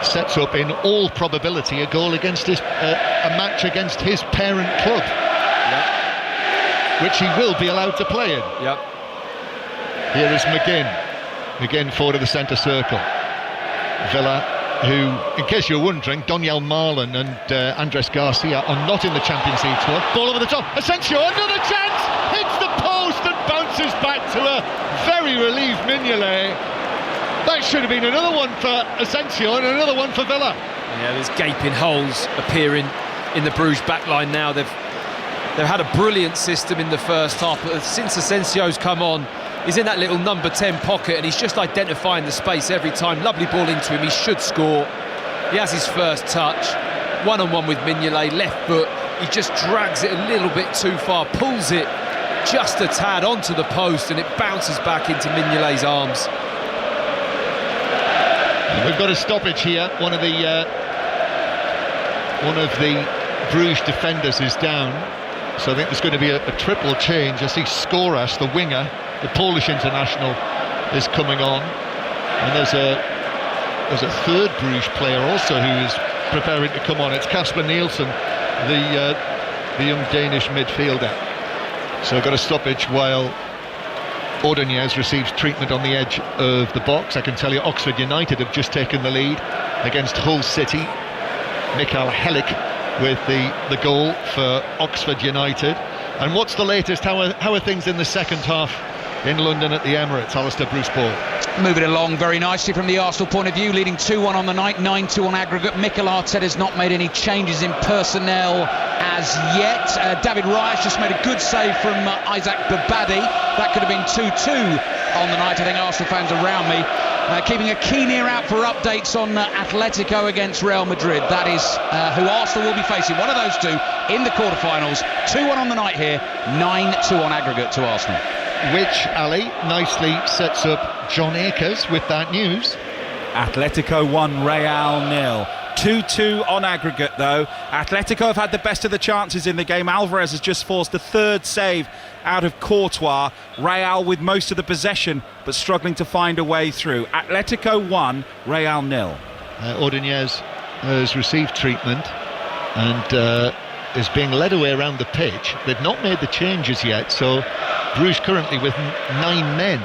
sets up in all probability a goal against a match against his parent club, which he will be allowed to play in. Here is McGinn forward of the centre circle. Villa, who, in case you're wondering, Doniel Marlon and Andres Garcia are not in the Champions League squad. Ball over the top, Asensio, another chance, hits the post and bounces back to a very relieved Mignolet. That should have been another one for Asensio and another one for Villa. Yeah, there's gaping holes appearing in the Bruges backline now. They've had a brilliant system in the first half, but since Asensio's come on, he's in that little number 10 pocket and he's just identifying the space every time. Lovely ball into him, he should score. He has his first touch, one-on-one with Mignolet, left foot. He just drags it a little bit too far, pulls it just a tad onto the post, and it bounces back into Mignolet's arms. We've got a stoppage here. One of the Bruges defenders is down, so I think there's going to be a triple change. I see Skoras, the winger, the Polish international, is coming on, and there's a third Bruges player also who is preparing to come on. It's Kasper Nielsen, the young Danish midfielder. So I've got a stoppage while Ordonez receives treatment on the edge of the box. I can tell you Oxford United have just taken the lead against Hull City. Mikael Helik with the goal for Oxford United. And what's the latest? How are things in the second half in London at the Emirates. Alistair Bruce Ball. Moving along very nicely from the Arsenal point of view, leading 2-1 on the night, 9-2 on aggregate. Mikel Arteta's not made any changes in personnel as yet. David Raya just made a good save from Isaac Babadi. That could have been 2-2 on the night. I think Arsenal fans around me keeping a keen ear out for updates on Atletico against Real Madrid. That is who Arsenal will be facing. One of those two in the quarterfinals. 2-1 on the night here, 9-2 on aggregate to Arsenal. Which, Ali, nicely sets up John Akers with that news. Atletico 1, Real 0. 2-2 on aggregate though. Atletico have had the best of the chances in the game. Alvarez has just forced the third save out of Courtois. Real with most of the possession but struggling to find a way through. Atletico 1, Real 0. Ordonez has received treatment and is being led away around the pitch. They've not made the changes yet, so Bruges currently with 9 men.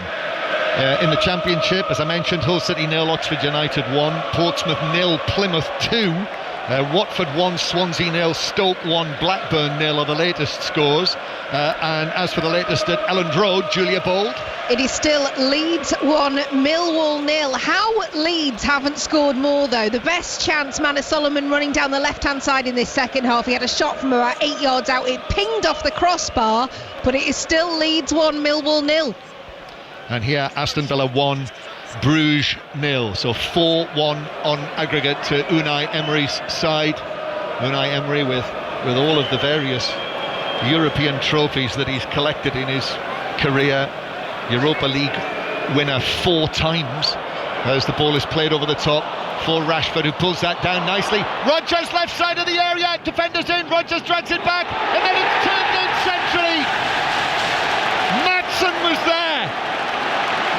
In the Championship, as I mentioned, Hull City 0, Oxford United 1, Portsmouth 0, Plymouth 2, Watford 1, Swansea 0, Stoke 1, Blackburn 0 are the latest scores. And as for the latest at Elland Road, Julia Bold. It is still Leeds 1, Millwall 0. How Leeds haven't scored more though. The best chance, Manor Solomon running down the left-hand side in this second half. He had a shot from about 8 yards out. It pinged off the crossbar, but it is still Leeds 1, Millwall 0. And here Aston Villa 1, Bruges 0. So 4-1 on aggregate to Unai Emery's side. Unai Emery with all of the various European trophies that he's collected in his career. Europa League winner 4 times as the ball is played over the top for Rashford, who pulls that down nicely. Rodgers left side of the area, defenders in, Rodgers drags it back and then it's turned in centrally. Maatsen was there,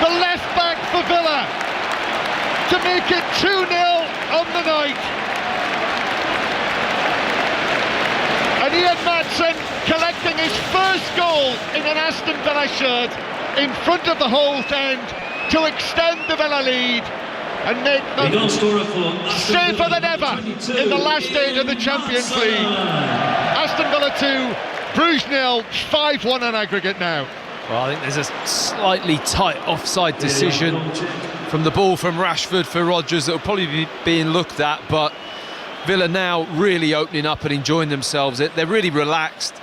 the left back for Villa, to make it 2-0 on the night. And Ian Maatsen collecting his first goal in an Aston Villa shirt in front of the Holt end to extend the Villa lead and make them safer than ever in the last stage of the Champions League. Aston Villa 2, Bruges 0, 5-1 on aggregate now. Well, I think there's a slightly tight offside decision from the ball from Rashford for Rodgers that will probably be being looked at, but Villa now really opening up and enjoying themselves. They're really relaxed.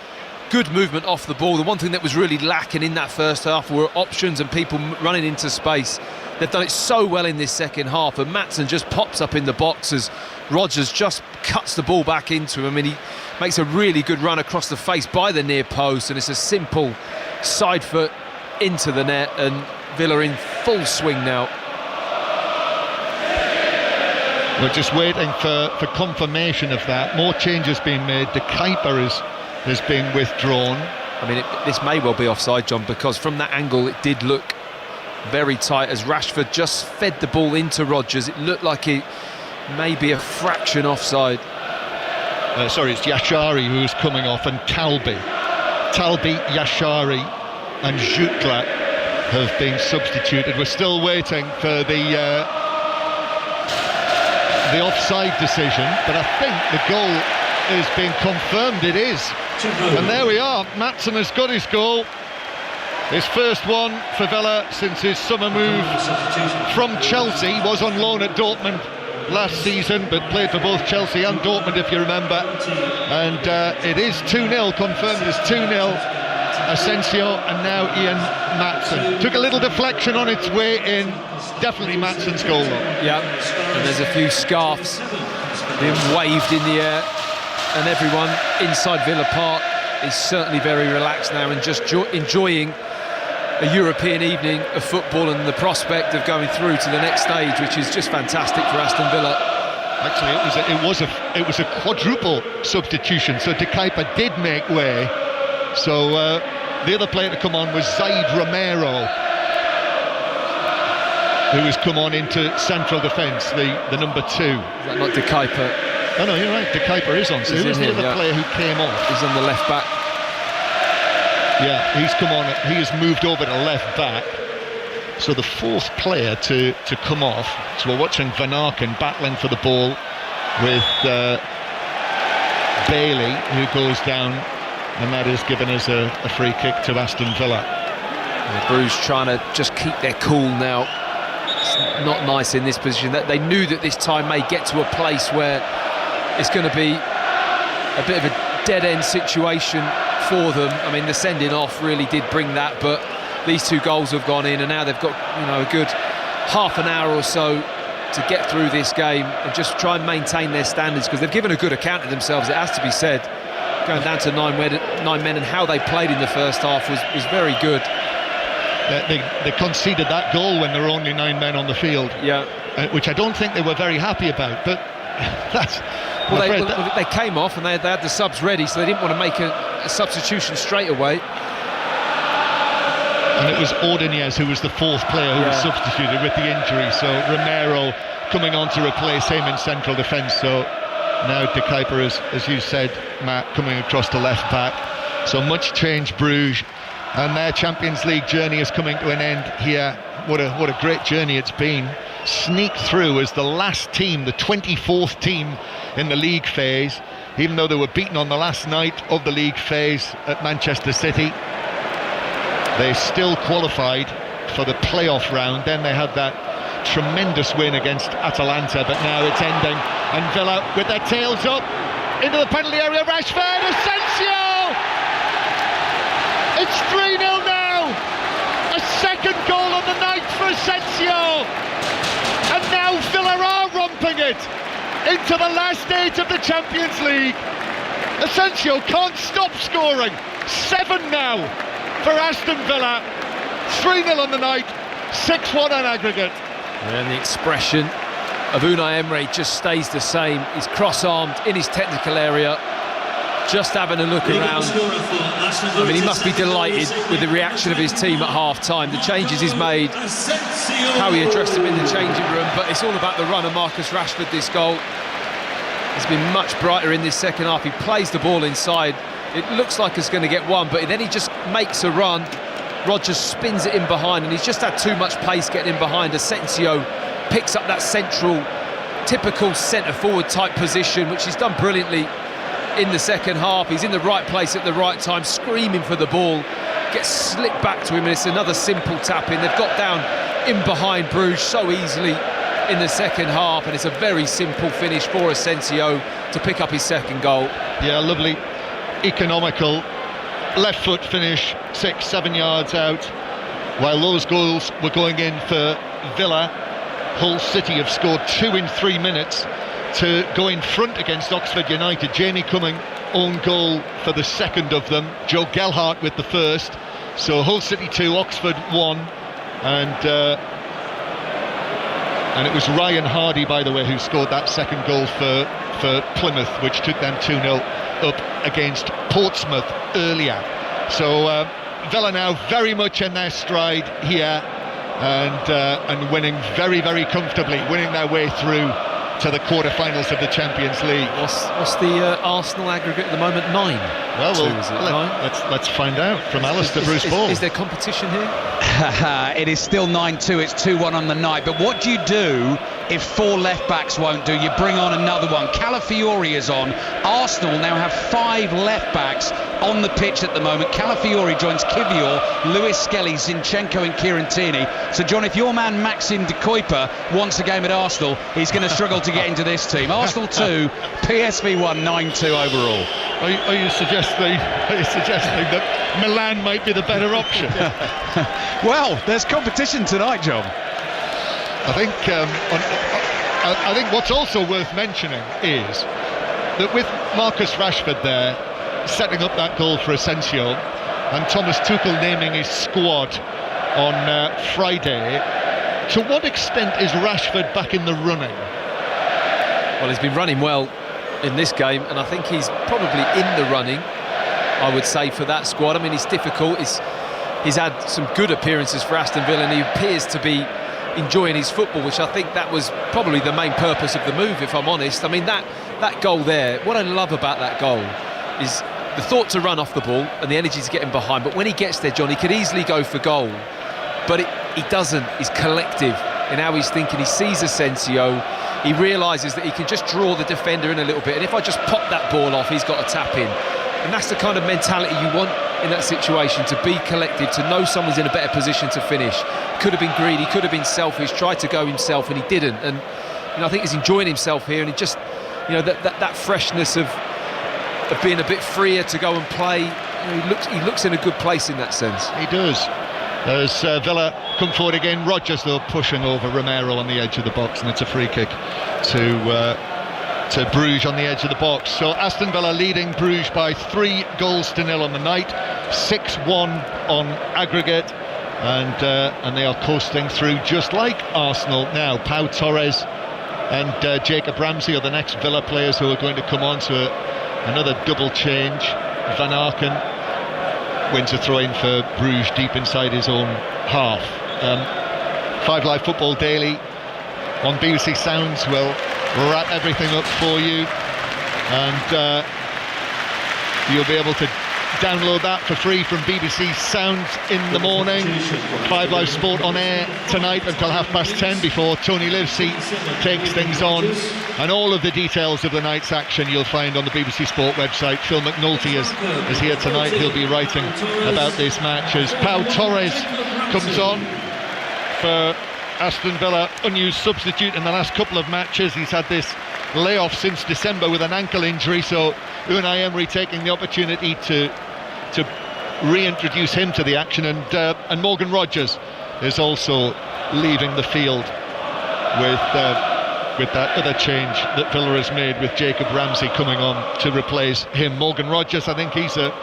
Good movement off the ball. The one thing that was really lacking in that first half were options and people running into space. They've done it so well in this second half, and Maatsen just pops up in the box as Rodgers just cuts the ball back into him, and he makes a really good run across the face by the near post, and it's a simple side foot into the net, and Villa in full swing now. We're just waiting for confirmation of that. More changes being made. De Kuyper has been withdrawn. I mean, this may well be offside, John, because from that angle it did look very tight as Rashford just fed the ball into Rodgers. It looked like it may be a fraction offside. Sorry, it's Yashari who's coming off, and Talbi, Yashari and Jutla have been substituted. We're still waiting for the offside decision, but I think the goal is being confirmed. It is. And there we are. Maatsen has got his goal. His first one for Villa since his summer move from Chelsea. He was on loan at Dortmund last season, but played for both Chelsea and Dortmund, if you remember. And it is 2-0, confirmed as 2-0. Asensio and now Ian Maatsen. Took a little deflection on its way in. Definitely Maatsen's goal though. Yeah, and there's a few scarves being waved in the air, and everyone inside Villa Park is certainly very relaxed now and just enjoying a European evening of football and the prospect of going through to the next stage, which is just fantastic for Aston Villa. Actually, it was a quadruple substitution, so De Kuyper did make way. So the other player to come on was Zaid Romero, who has come on into central defence, the number 2. Is that not De Kuyper? Oh no, you're right, De Kuyper is on. So who's the other player who came off? He's on the left back. Yeah, he's come on. He has moved over to left back. So the fourth player to come off. So we're watching Van Aken battling for the ball with Bailey, who goes down, and that is given as a free kick to Aston Villa. Bruges trying to just keep their cool now. It's not nice in this position. They knew that this time may get to a place where it's going to be a bit of a dead-end situation for them. I mean, the sending off really did bring that, but these 2 goals have gone in, and now they've got, a good half an hour or so to get through this game and just try and maintain their standards, because they've given a good account of themselves, it has to be said. Going down to 9 men, and how they played in the first half was very good. They conceded that goal when there were only 9 men on the field, which I don't think they were very happy about, but that's... they came off and they had the subs ready, so they didn't want to make a substitution straight away. And it was Ordonez who was the 4th player who was substituted with the injury, so Romero coming on to replace him in central defence. So now De Kuyper, as you said, Matt, coming across to left back. So much change, Bruges, and their Champions League journey is coming to an end here. What a great journey it's been. Sneaked through as the last team, the 24th team in the league phase, even though they were beaten on the last night of the league phase at Manchester City. They still qualified for the playoff round. Then they had that tremendous win against Atalanta, but now it's ending, and Villa with their tails up into the penalty area. Rashford, Asensio! It's 3-0 now. A second goal on the night for Asensio, and now Villa are romping it into the last 8 of the Champions League. Asensio can't stop scoring. 7 now for Aston Villa. 3-0 on the night, 6-1 on aggregate. And the expression of Unai Emery just stays the same. He's cross-armed in his technical area, just having a look around. I mean, he must be delighted with the reaction of his team at half-time, the changes he's made, how he addressed them in the changing room, but it's all about the run of Marcus Rashford, this goal. He's been much brighter in this second half. He plays the ball inside. It looks like it's going to get one, but then he just makes a run. Rodgers spins it in behind, and he's just had too much pace getting in behind. Asensio picks up that central, typical centre-forward type position, which he's done brilliantly in the second half. He's in the right place at the right time, screaming for the ball, gets slipped back to him, and it's another simple tap-in. They've got down in behind Bruges so easily in the second half, and it's a very simple finish for Asensio to pick up his second goal. Yeah, lovely, economical left foot finish, 6-7 yards out. While those goals were going in for Villa, Hull City have scored 2 in 3 minutes to go in front against Oxford United. Jamie Cumming own goal for the second of them, Joe Gelhardt with the first. So Hull City 2, Oxford 1, and it was Ryan Hardy, by the way, who scored that second goal for Plymouth, which took them 2-0 up against Portsmouth earlier. So Villa now very much in their stride here, and winning very, very comfortably, winning their way through to the quarter-finals of the Champions League. What's the Arsenal aggregate at the moment? 9? Let's find out from Alistair Bruce Ball. Is there competition here? It is still 9-2, it's 2-1 on the night, but what do you do if 4 left-backs won't do? You bring on another one. Calafiori is on. Arsenal now have 5 left-backs on the pitch at the moment. Calafiori joins Kivior, Lewis Skelly, Zinchenko and Kieran Tierney. So John, if your man Maxim De Kuyper wants a game at Arsenal, he's going to struggle to get into this team. Arsenal 2, PSV 1, 9-2 overall. Are you suggesting that Milan might be the better option? Well, there's competition tonight, John. I think what's also worth mentioning is that with Marcus Rashford there setting up that goal for Asensio, and Thomas Tuchel naming his squad on Friday, to what extent is Rashford back in the running? Well, he's been running well in this game, and I think he's probably in the running, I would say, for that squad. I mean, it's difficult. He's had some good appearances for Aston Villa, and he appears to be enjoying his football, which I think that was probably the main purpose of the move, if I'm honest. I mean, that goal there, what I love about that goal is the thought to run off the ball and the energy to get him behind. But when he gets there, John, he could easily go for goal, but he doesn't. He's collective in how he's thinking. He sees Asensio, he realises that he can just draw the defender in a little bit, and if I just pop that ball off, he's got a tap in. And that's the kind of mentality you want in that situation, to be collected, to know someone's in a better position to finish. Could have been greedy, could have been selfish, tried to go himself, and he didn't. And I think he's enjoying himself here, and he just, that freshness of being a bit freer to go and play. He looks in a good place in that sense. He does. As Villa come forward again, Rodgers though pushing over Romero on the edge of the box, and it's a free kick to Brugge on the edge of the box. So Aston Villa leading Brugge by 3-0 on the night, 6-1 on aggregate, and they are coasting through just like Arsenal now. Pau Torres and Jacob Ramsey are the next Villa players who are going to come on, so another double change. Van Aken wins a throw-in for Brugge deep inside his own half. 5 Live Football Daily on BBC Sounds will wrap everything up for you, and you'll be able to download that for free from BBC Sounds in the morning. 5 Live Sport on air tonight until 10:30 before Tony Livesey takes things on, and all of the details of the night's action you'll find on the BBC Sport website. Phil McNulty is here tonight. He'll be writing about this match as Pau Torres comes on for Aston Villa, unused substitute in the last couple of matches. He's had this layoff since December with an ankle injury, so Unai Emery taking the opportunity to reintroduce him to the action, and Morgan Rodgers is also leaving the field with that other change that Villa has made, with Jacob Ramsey coming on to replace him. Morgan Rodgers, I think he's a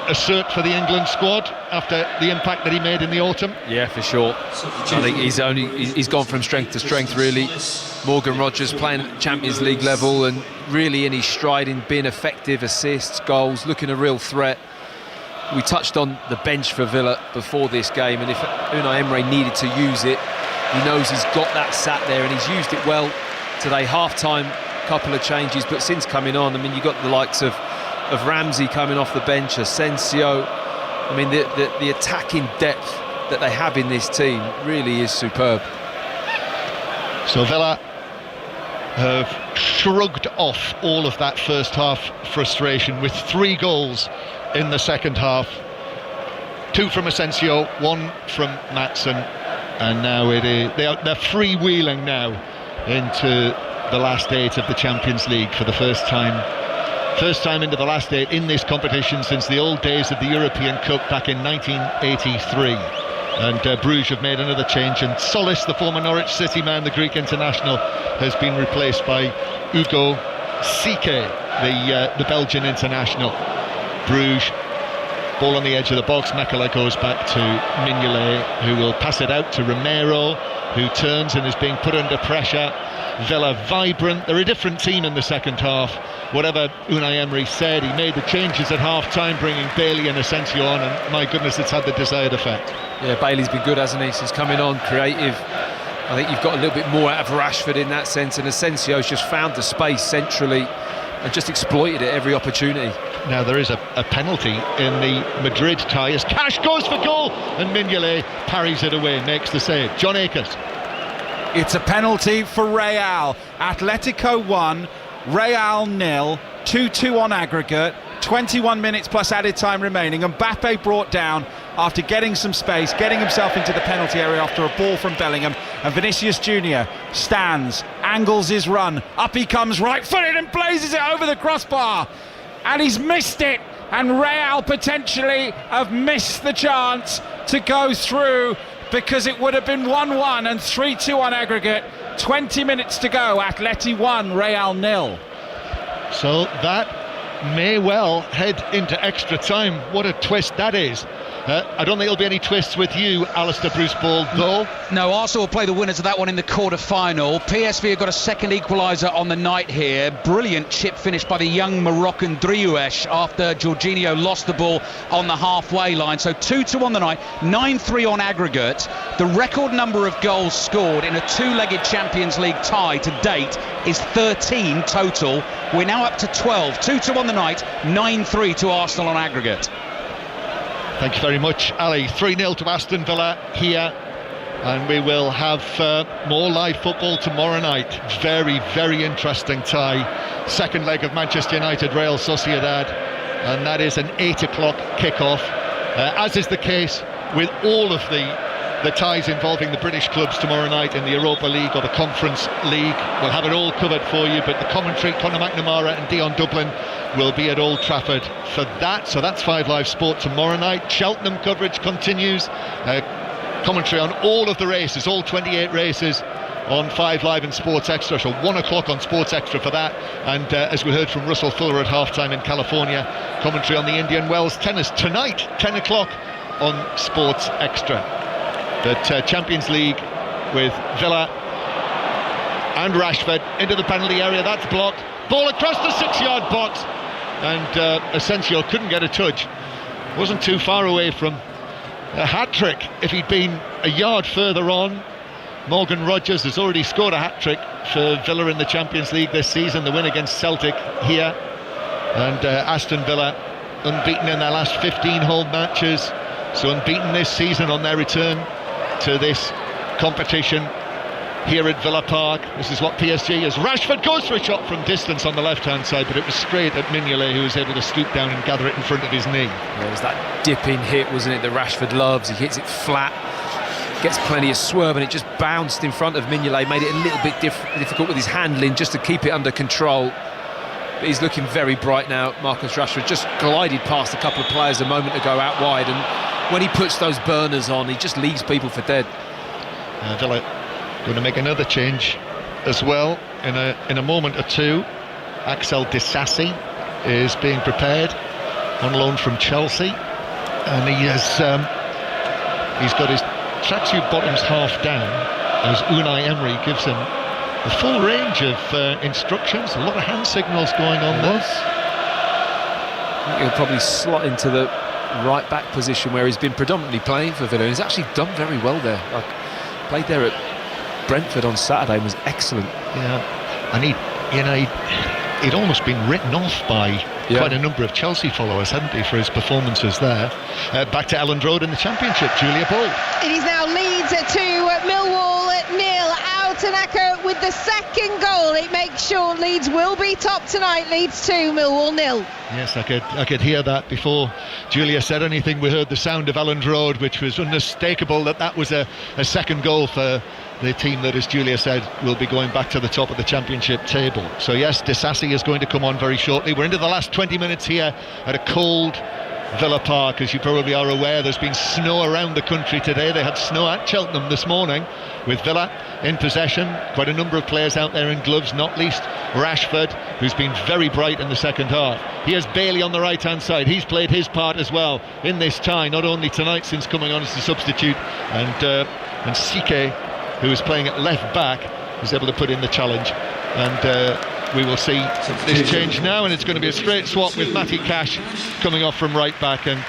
cert for the England squad after the impact that he made in the autumn. Yeah, for sure. I think he's gone from strength to strength, really. Morgan Rodgers playing at Champions League level and really in his stride in being effective, assists, goals, looking a real threat. We touched on the bench for Villa before this game, and if Unai Emery needed to use it, he knows he's got that sat there, and he's used it well today. Half-time, couple of changes, but since coming on, I mean, you've got the likes of Ramsey coming off the bench, Asensio. I mean, the attacking depth that they have in this team really is superb. So Villa have shrugged off all of that first half frustration with 3 goals in the second half. 2 from Asensio, 1 from Maatsen, and now they're freewheeling now into the last 8 of the Champions League for the first time into the last 8 in this competition since the old days of the European Cup back in 1983. And Brugge have made another change, and Solis, the former Norwich City man, the Greek international, has been replaced by Ugo Sike, the Belgian international. Brugge, ball on the edge of the box. Mekele goes back to Mignolet, who will pass it out to Romero, who turns and is being put under pressure. Villa vibrant. They're a different team in the second half. Whatever Unai Emery said, he made the changes at half-time, bringing Bailey and Asensio on, and my goodness, it's had the desired effect. Yeah, Bailey's been good, hasn't he, since coming on, creative. I think you've got a little bit more out of Rashford in that sense, and Asensio's just found the space centrally and just exploited it every opportunity. Now there is a penalty in the Madrid tie as Cash goes for goal, and Mignolet parries it away, makes the save. John Akers. It's a penalty for Real. Atletico 1, Real 0, 2-2 on aggregate, 21 minutes plus added time remaining. Mbappe brought down after getting some space, getting himself into the penalty area after a ball from Bellingham, and Vinicius Junior stands, angles his run, up he comes right-footed and blazes it over the crossbar, and he's missed it, and Real potentially have missed the chance to go through, because it would have been 1-1 and 3-2 on aggregate. 20 minutes to go. Atleti 1, Real 0. So that may well head into extra time. What a twist that is. I don't think there'll be any twists with you, Alistair Bruce Ball, though. No, Arsenal will play the winners of that one in the quarter-final. PSV have got a second equaliser on the night here. Brilliant chip finish by the young Moroccan Driouech after Jorginho lost the ball on the halfway line. So 2-2 on the night, 9-3 on aggregate. The record number of goals scored in a two-legged Champions League tie to date is 13 total. We're now up to 12. 2-2 on the night, 9-3 to Arsenal on aggregate. Thank you very much, Ali. 3-0 to Aston Villa here, and we will have more live football tomorrow night. Very, very interesting tie. Second leg of Manchester United, Real Sociedad. and that is an 8 o'clock kick-off, as is the case with all of the ties involving the British clubs tomorrow night in the Europa League or the Conference League. We'll have it all covered for you, but the commentary, Conor McNamara and Dion Dublin, will be at Old Trafford for that. So that's 5 Live Sport tomorrow night. Cheltenham coverage continues. Commentary on all of the races, all 28 races, on 5 Live and Sports Extra. So 1 o'clock on Sports Extra for that. And as we heard from Russell Fuller at half-time in California, commentary on the Indian Wells tennis tonight, 10 o'clock on Sports Extra. But Champions League with Villa and Rashford into the penalty area. That's blocked. Ball across the 6-yard box, and Asensio couldn't get a touch. Wasn't too far away from a hat-trick if he'd been a yard further on. Morgan Rogers has already scored a hat-trick for Villa in the Champions League this season, the win against Celtic here. And Aston Villa unbeaten in their last 15 home matches, so unbeaten this season on their return to this competition here at Villa Park. This is what PSG is. Rashford goes for a shot from distance on the left-hand side, but it was straight at Mignolet, who was able to stoop down and gather it in front of his knee. Yeah, it was that dipping hit, wasn't it, that Rashford loves. He hits it flat, gets plenty of swerve, and it just bounced in front of Mignolet, made it a little bit difficult with his handling just to keep it under control. But he's looking very bright now. Marcus Rashford just glided past a couple of players a moment ago out wide, and when he puts those burners on, he just leaves people for dead. Villa going to make another change as well in a moment or two. Axel Disasi is being prepared on loan from Chelsea, and he's got his tracksuit bottoms half down as Unai Emery gives him the full range of instructions. A lot of hand signals going on there. I think he'll probably slot into the right back position where he's been predominantly playing for Villa. He's actually done very well there. Played there at Brentford on Saturday and was excellent. Yeah, and he'd almost been written off by quite a number of Chelsea followers, hadn't he, for his performances there. Back to Elland Road in the Championship, Julia Boyd. It is now Leeds 2, Millwall 0. Altanaka with the second goal. It makes sure Leeds will be top tonight. Leeds 2, Millwall 0. Yes, I could hear that before Julia said anything. We heard the sound of Elland Road, which was unmistakable that was a second goal for the team that, as Julia said, will be going back to the top of the Championship table. So yes, Disasi is going to come on very shortly. We're into the last 20 minutes here at a cold Villa Park. As you probably are aware, there's been snow around the country today. They had snow at Cheltenham this morning with Villa in possession. Quite a number of players out there in gloves, not least Rashford, who's been very bright in the second half. Here's Bailey on the right-hand side. He's played his part as well in this tie, not only tonight since coming on as a substitute, and Sike, who is playing at left back, is able to put in the challenge. And we will see this change now, and it's going to be a straight swap with Matty Cash coming off from right back and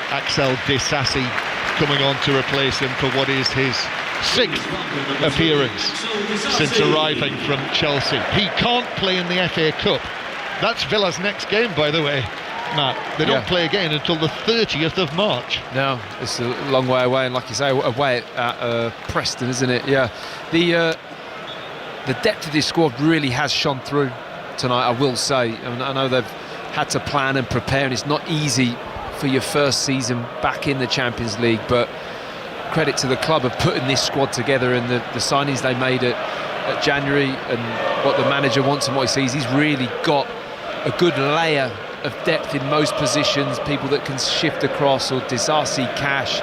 Axel Disasi coming on to replace him for what is his 6th appearance since arriving from Chelsea. He can't play in the FA Cup. That's Villa's next game, by the way, Matt. They don't play again until the 30th of March. No, it's a long way away, and like you say, away at Preston, isn't it? Yeah. The depth of this squad really has shone through tonight, I will say. I know they've had to plan and prepare, and it's not easy for your first season back in the Champions League, but credit to the club of putting this squad together, and the signings they made at January and what the manager wants and what he sees. He's really got a good layer of depth in most positions, people that can shift across, or Disasi, Cash,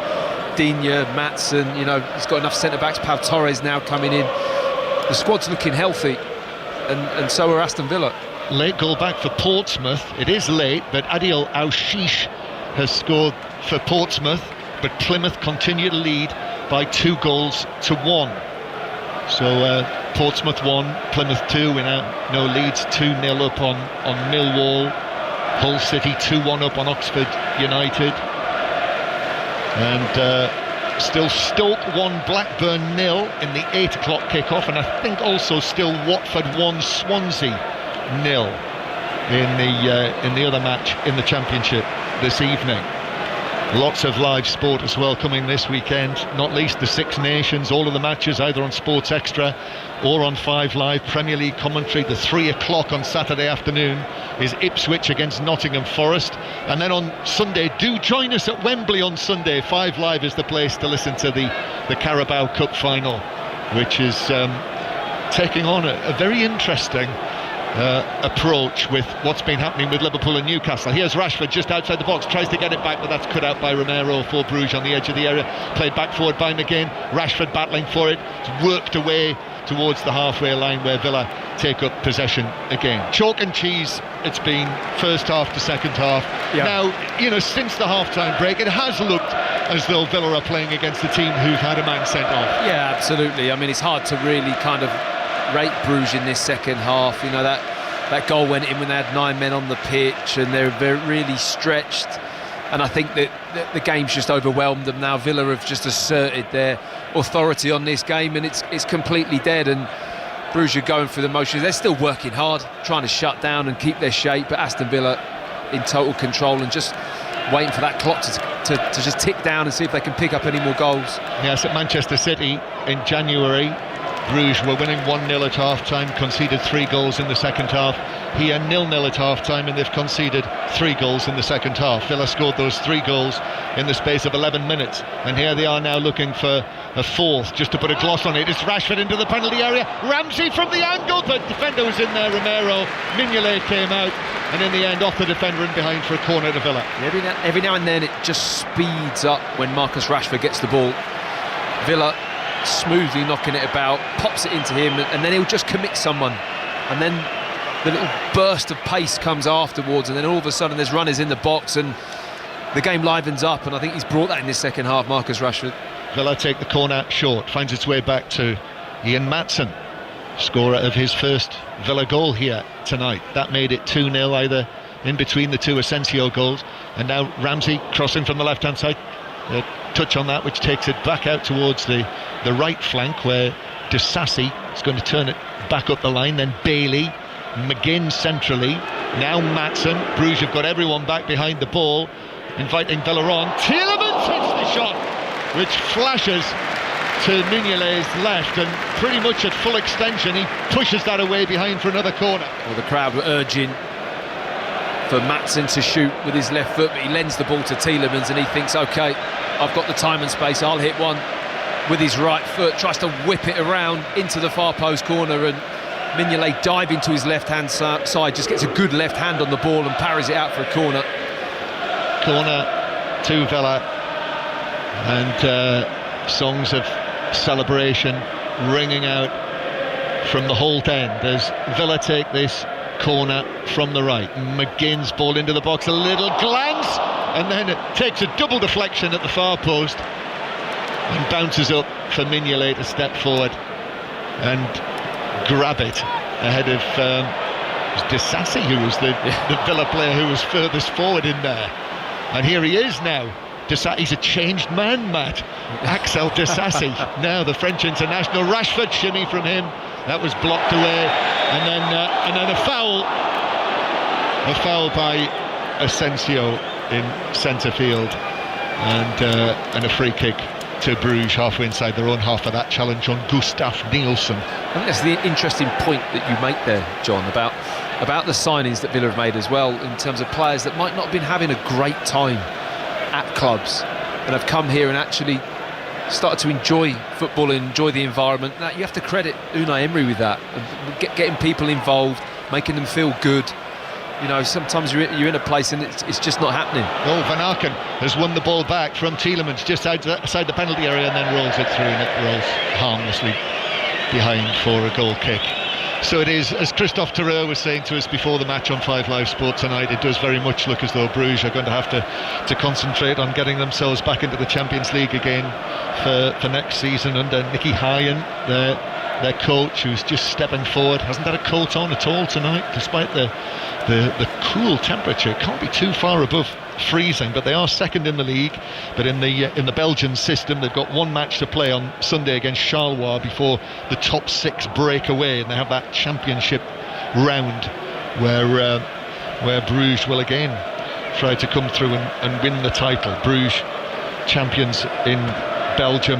Digne, Maatsen. He's got enough centre-backs. Pau Torres now coming in. The squad's looking healthy, and so are Aston Villa. Late goal back for Portsmouth. It is late, but Adil Aushish has scored for Portsmouth, but Plymouth continue to lead by 2-1. So Portsmouth 1, Plymouth 2. We now know Leeds 2-0 up on Millwall. Hull City 2-1 up on Oxford United. And still Stoke 1, Blackburn 0 in the 8 o'clock kick-off, and I think also still Watford 1, Swansea 0 in the other match in the Championship this evening. Lots of live sport as well coming this weekend, not least the Six Nations, all of the matches either on Sports Extra or on 5 Live. Premier League commentary, the 3 o'clock on Saturday afternoon is Ipswich against Nottingham Forest. And then on Sunday, do join us at Wembley on Sunday. 5 Live is the place to listen to the Carabao Cup final, which is taking on a very interesting approach with what's been happening with Liverpool and Newcastle. Here's Rashford just outside the box, tries to get it back, but that's cut out by Romero for Brugge on the edge of the area. Played back forward by McGinn. Rashford battling for it. It's worked away towards the halfway line where Villa take up possession again. Chalk and cheese it's been, first half to second half. Yeah. Now, since the half-time break, it has looked as though Villa are playing against a team who've had a man sent off. Yeah, absolutely. I mean, it's hard to really kind of rate Brugge in this second half. That goal went in when they had 9 men on the pitch and they're really stretched, and I think that the game's just overwhelmed them now. Villa have just asserted their authority on this game and it's completely dead, and Brugge are going through the motions. They're still working hard, trying to shut down and keep their shape, but Aston Villa in total control and just waiting for that clock to just tick down and see if they can pick up any more goals. Yes, at Manchester City in January, Brugge were winning 1-0 at half-time, conceded 3 goals in the second half. Here 0-0 at half-time, and they've conceded 3 goals in the second half. Villa scored those 3 goals in the space of 11 minutes, and here they are now looking for a fourth, just to put a gloss on it. It's Rashford into the penalty area, Ramsey from the angle, but defender was in there, Romero. Mignolet came out, and in the end off the defender and behind for a corner to Villa. Every now and then it just speeds up when Marcus Rashford gets the ball. Villa smoothly knocking it about, pops it into him, and then he'll just commit someone, and then the little burst of pace comes afterwards, and then all of a sudden there's runners in the box and the game livens up, and I think he's brought that in this second half, Marcus Rashford. Villa take the corner short, finds its way back to Ian Maatsen, scorer of his first Villa goal here tonight. That made it 2-0 either in between the 2 Asensio goals, and now Ramsey crossing from the left hand side. Touch on that, which takes it back out towards the right flank where Disasi is going to turn it back up the line, then Bailey, McGinn centrally, now Maatsen. Brugge have got everyone back behind the ball, inviting Villa on. Tielemans hits the shot, which flashes to Mignolet's left, and pretty much at full extension he pushes that away behind for another corner. Well, the crowd were urging for Maatsen to shoot with his left foot, but he lends the ball to Tielemans and he thinks, OK, I've got the time and space, I'll hit one with his right foot. Tries to whip it around into the far post corner, and Mignolet diving to his left hand side, just gets a good left hand on the ball and parries it out for a corner. Corner to Villa, and songs of celebration ringing out from the Holt end as Villa take this corner from the right. McGinn's ball into the box, a little glance, and then it takes a double deflection at the far post and bounces up for Mignolet to step forward and grab it ahead of Disasi, who was the Villa player who was furthest forward in there. And here he is now. He's a changed man, Matt. Axel Disasi, now the French international. Rashford shimmy from him, that was blocked away, and then a foul by Asensio in centre field, and a free kick to Brugge halfway inside their own half for that challenge on Gustav Nielsen. I think that's the interesting point that you make there, John, about the signings that Villa have made as well, in terms of players that might not have been having a great time at clubs and have come here and actually started to enjoy football and enjoy the environment. Now, you have to credit Unai Emery with that, getting people involved, making them feel good. Sometimes you're in a place and it's just not happening. Oh, Van Aken has won the ball back from Tielemans just outside the penalty area and then rolls it through, and it rolls harmlessly behind for a goal kick. So it is, as Christophe Terreur was saying to us before the match on 5 Live Sport tonight, it does very much look as though Brugge are going to have to concentrate on getting themselves back into the Champions League again for next season under Nicky Hayen, their coach, who's just stepping forward. Hasn't had a coat on at all tonight, despite the cool temperature. It can't be too far above freezing, but they are second in the league. But in the Belgian system, they've got one match to play on Sunday against Charleroi before the top 6 break away, and they have that championship round where Brugge will again try to come through and win the title. Bruges, champions in Belgium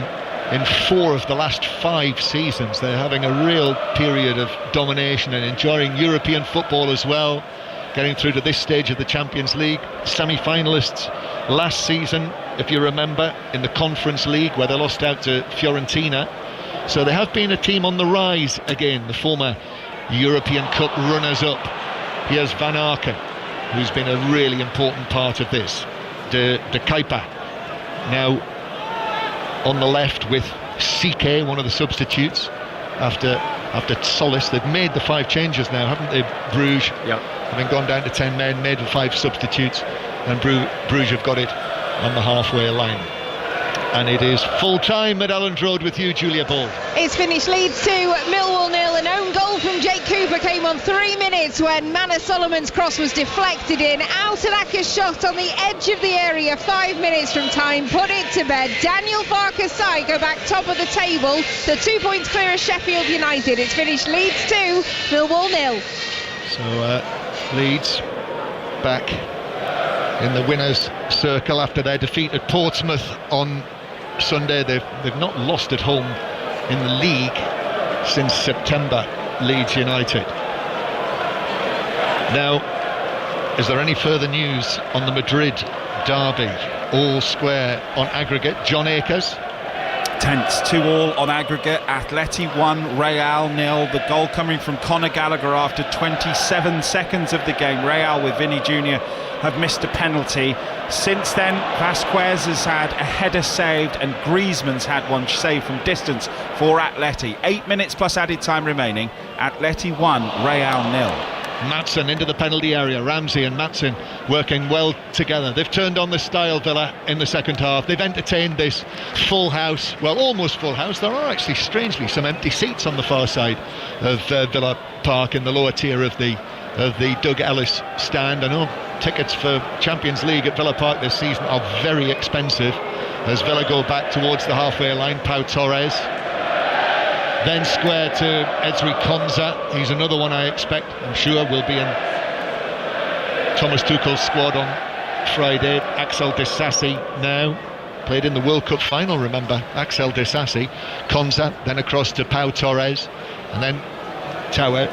in 4 of the last 5 seasons. They're having a real period of domination and enjoying European football as well, getting through to this stage of the Champions League. Semi-finalists last season, if you remember, in the Conference League, where they lost out to Fiorentina. So they have been a team on the rise again, the former European Cup runners-up. Here's Van Aken, who's been a really important part of this. De Kuyper now on the left with CK, one of the substitutes, after Solis. They've made the 5 changes now, haven't they, Bruges? Yep. Having gone down to 10 men, made the 5 substitutes, and Bruges have got it on the halfway line. And it is full time at Elland Road with you, Julia Ball. It's finished Leeds 2, Millwall 0. An own goal from Jake Cooper came on 3 minutes when Manor Solomon's cross was deflected in. Altanaka's shot on the edge of the area, 5 minutes from time, put it to bed. Daniel Barker's side go back top of the table. The 2 points clear of Sheffield United. It's finished Leeds 2, Millwall 0. So Leeds back in the winners' circle after their defeat at Portsmouth on Sunday. They've not lost at home in the league since September, Leeds United. Now, is there any further news on the Madrid derby? All square on aggregate. John Akers. Tense, 2-2 on aggregate. Atleti 1, Real 0. The goal coming from Conor Gallagher after 27 seconds of the game. Real with Vinny Jr. have missed a penalty. Since then, Vasquez has had a header saved and Griezmann's had one saved from distance for Atleti. 8 minutes plus added time remaining. Atleti 1, Real 0. Maatsen into the penalty area. Ramsey and Maatsen working well together. They've turned on the style, Villa, in the second half. They've entertained this full house, well, almost full house. There are actually, strangely, some empty seats on the far side of Villa Park in the lower tier of the Doug Ellis stand. I know tickets for Champions League at Villa Park this season are very expensive. As Villa go back towards the halfway line, Pau Torres. Then square to Ezri Konsa. He's another one I expect, I'm sure, will be in Thomas Tuchel's squad on Friday. Axel Disasi now. Played in the World Cup final, remember. Axel Disasi. Konsa, then across to Pau Torres. And then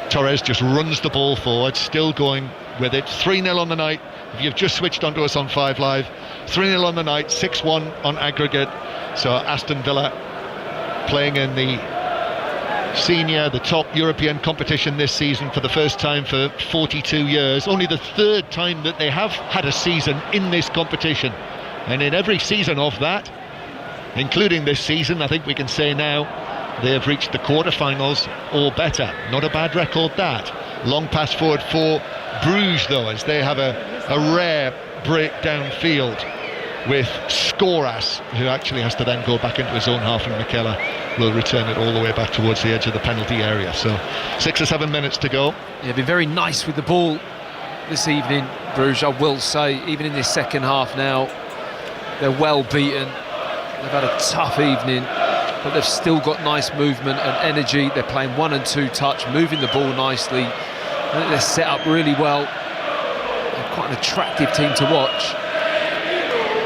Torres just runs the ball forward, still going with it. 3-0 on the night. If you've just switched onto us on 5 Live, 3-0 on the night, 6-1 on aggregate. So Aston Villa playing in the the top European competition this season for the first time for 42 years. Only the 3rd time that they have had a season in this competition. And in every season of that, including this season, I think we can say now, they have reached the quarter-finals or better. Not a bad record, that. Long pass forward for Bruges, though, as they have a rare break downfield with Skoras, who actually has to then go back into his own half, and Michela will return it all the way back towards the edge of the penalty area. So 6 or 7 minutes to go. Yeah, been very nice with the ball this evening, Bruges, I will say. Even in this second half now, they're well beaten. They've had a tough evening, but they've still got nice movement and energy. They're playing 1 and 2 touch, moving the ball nicely. I think they're set up really well. They're quite an attractive team to watch.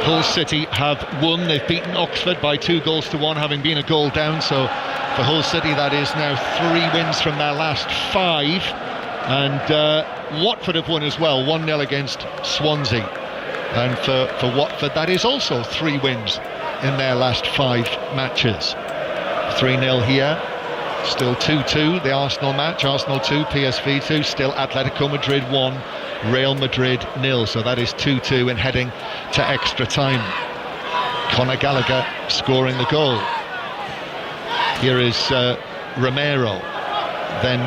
Hull City have won. They've beaten Oxford by 2-1, having been a goal down. So for Hull City, that is now 3 wins from their last 5. And Watford have won as well, 1-0 against Swansea. And for Watford, that is also 3 wins in their last 5 matches. 3-0 here, still 2-2 the Arsenal match. Arsenal 2, PSV 2, still Atletico Madrid 1, Real Madrid 0. So that is 2-2 and heading to extra time. Conor Gallagher scoring the goal. Here is Romero. Then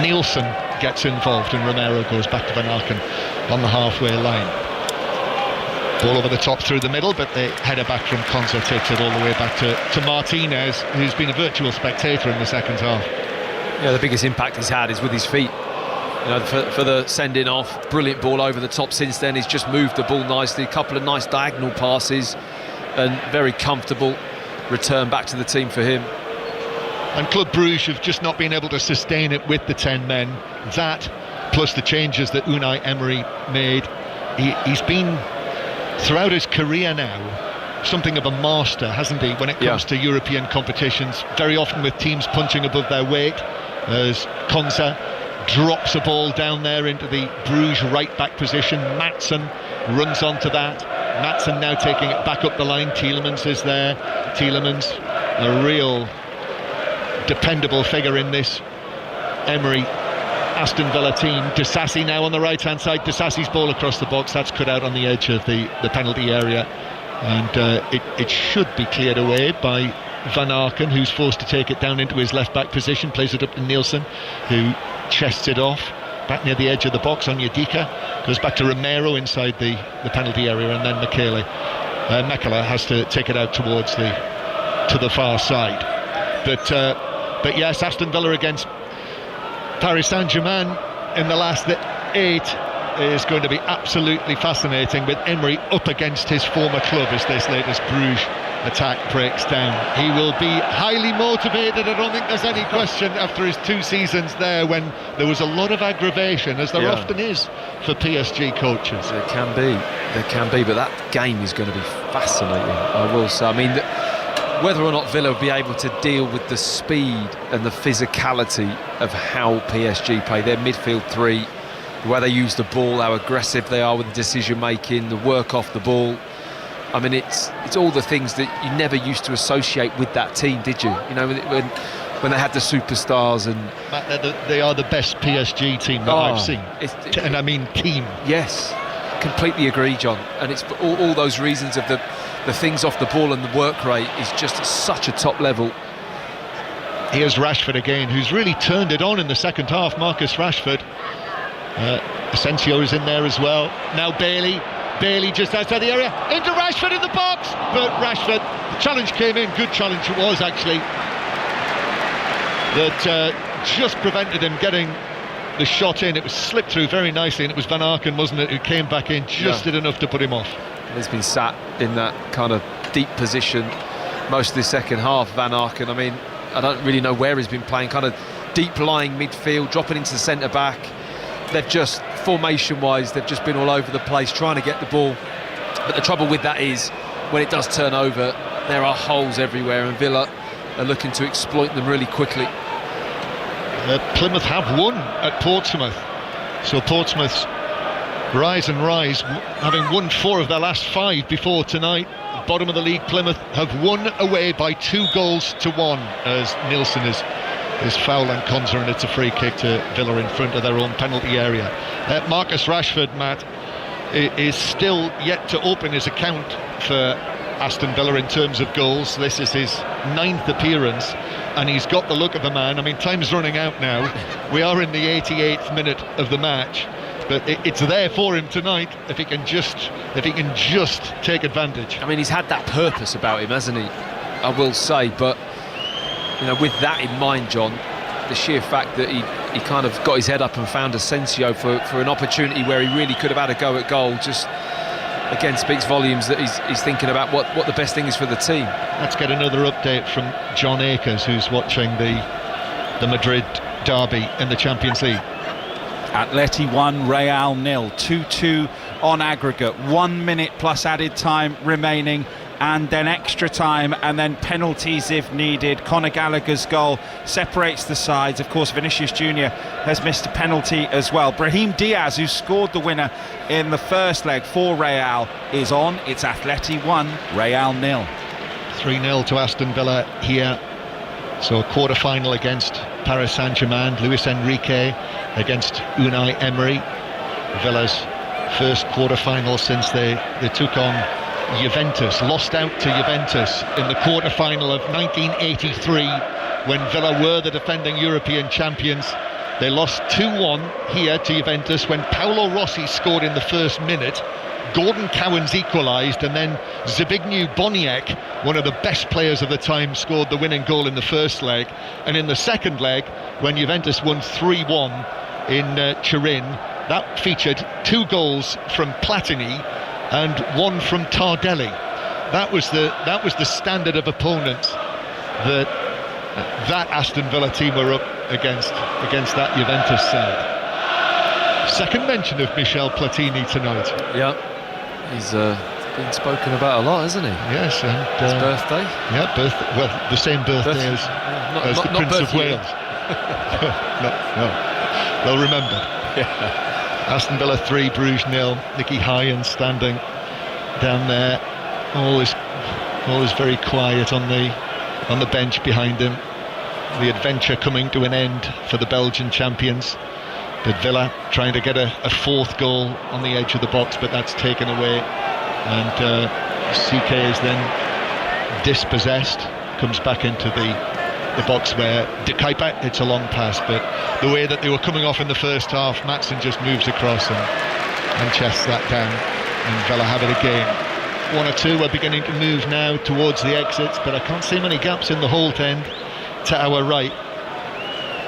Nielsen gets involved and Romero goes back to Van Aken on the halfway line. Ball over the top through the middle, but the header back from Konsa takes it all the way back to Martinez, who's been a virtual spectator in the second half. Yeah, the biggest impact he's had is with his feet. You know, for the sending off, brilliant ball over the top since then. He's just moved the ball nicely, a couple of nice diagonal passes, and very comfortable return back to the team for him. And Club Brugge have just not been able to sustain it with the 10 men. That, plus the changes that Unai Emery made, he's been, throughout his career now, something of a master, hasn't he, when it comes to European competitions, very often with teams punching above their weight, as Konsa drops a ball down there into the Brugge right-back position. Maatsen runs onto that. Maatsen now taking it back up the line. Tielemans is there. Tielemans, a real dependable figure in this Emery Aston Villa team. Disasi now on the right-hand side. Disasi's ball across the box. That's cut out on the edge of the penalty area. And it should be cleared away by Van Aken, who's forced to take it down into his left-back position. Plays it up to Nielsen, who chests it off back near the edge of the box on Yedika. Goes back to Romero inside the penalty area, and then Mekele has to take it out towards to the far side. But yes, Aston Villa against Paris Saint-Germain in the last 8 is going to be absolutely fascinating, with Emery up against his former club as this latest Bruges attack breaks down. He will be highly motivated, I don't think there's any question, after his 2 seasons there when there was a lot of aggravation, as there often is for PSG coaches. There can be, but that game is going to be fascinating, I will say. I mean, whether or not Villa will be able to deal with the speed and the physicality of how PSG play, their midfield 3, the way they use the ball, how aggressive they are with the decision making, the work off the ball. I mean, it's all the things that you never used to associate with that team, did you? You know, when they had the superstars and... They are the best PSG team that I've seen. And I mean team. Yes, completely agree, John. And it's all those reasons of the things off the ball and the work rate is just at such a top level. Here's Rashford again, who's really turned it on in the second half. Marcus Rashford. Asensio is in there as well. Now Bailey just outside the area, into Rashford in the box, but Rashford, the challenge came in, good challenge it was actually, that just prevented him getting the shot in. It was slipped through very nicely, and it was Van Aken, wasn't it, who came back in, just did enough to put him off. He's been sat in that kind of deep position most of the second half, Van Aken. I mean, I don't really know where he's been playing, kind of deep lying midfield, dropping into the centre back. They've just, formation-wise, they've just been all over the place trying to get the ball. But the trouble with that is, when it does turn over, there are holes everywhere, and Villa are looking to exploit them really quickly. Plymouth have won at Portsmouth. So Portsmouth's rise, having won 4 of their last 5 before tonight. Bottom of the league, Plymouth have won away by 2 goals to 1, as Nielsen is foul on Konsa, and it's a free kick to Villa in front of their own penalty area. Marcus Rashford, Matt, is still yet to open his account for Aston Villa in terms of goals. This is his 9th appearance, and he's got the look of the man. I mean, time's running out now. We are in the 88th minute of the match, but it's there for him tonight if he can just take advantage. I mean, he's had that purpose about him, hasn't he? I will say, but you know, with that in mind, John, the sheer fact that he kind of got his head up and found Asensio for an opportunity where he really could have had a go at goal, just again speaks volumes that he's thinking about what the best thing is for the team. Let's get another update from John Akers, who's watching the Madrid derby in the Champions League. Atleti 1, Real 0, 2-2 on aggregate, 1 minute plus added time remaining, and then extra time, and then penalties if needed. Conor Gallagher's goal separates the sides. Of course, Vinicius Jr. has missed a penalty as well. Brahim Diaz, who scored the winner in the first leg for Real, is on. It's Atleti 1, Real 0. 3-0 to Aston Villa here. So a quarter-final against Paris Saint-Germain. Luis Enrique against Unai Emery. Villa's first quarter-final since they took on Juventus, lost out to Juventus in the quarter-final of 1983 when Villa were the defending European champions. They lost 2-1 here to Juventus when Paolo Rossi scored in the first minute. Gordon Cowans equalised, and then Zbigniew Boniek, one of the best players of the time, scored the winning goal in the first leg. And in the second leg, when Juventus won 3-1 in Turin, that featured 2 goals from Platini and 1 from Tardelli. That was the standard of opponent that Aston Villa team were up against that Juventus side. Second mention of Michel Platini tonight. Yeah, he's been spoken about a lot, hasn't he? Yes, and his birthday. Yeah, well, the same birthday as the Prince of Wales. no, well remembered. Yeah. Aston Villa 3, Bruges 0. Nicky Hyen standing down there, always very quiet on the bench behind him. The adventure coming to an end for the Belgian champions. But Villa trying to get a fourth goal on the edge of the box, but that's taken away. And CK is then dispossessed, comes back into the box where De Kuyper hits a long pass, but the way that they were coming off in the first half, Maatsen just moves across and chests that down, and Villa have it again. 1 or 2 are beginning to move now towards the exits, but I can't see many gaps in the Holt end to our right.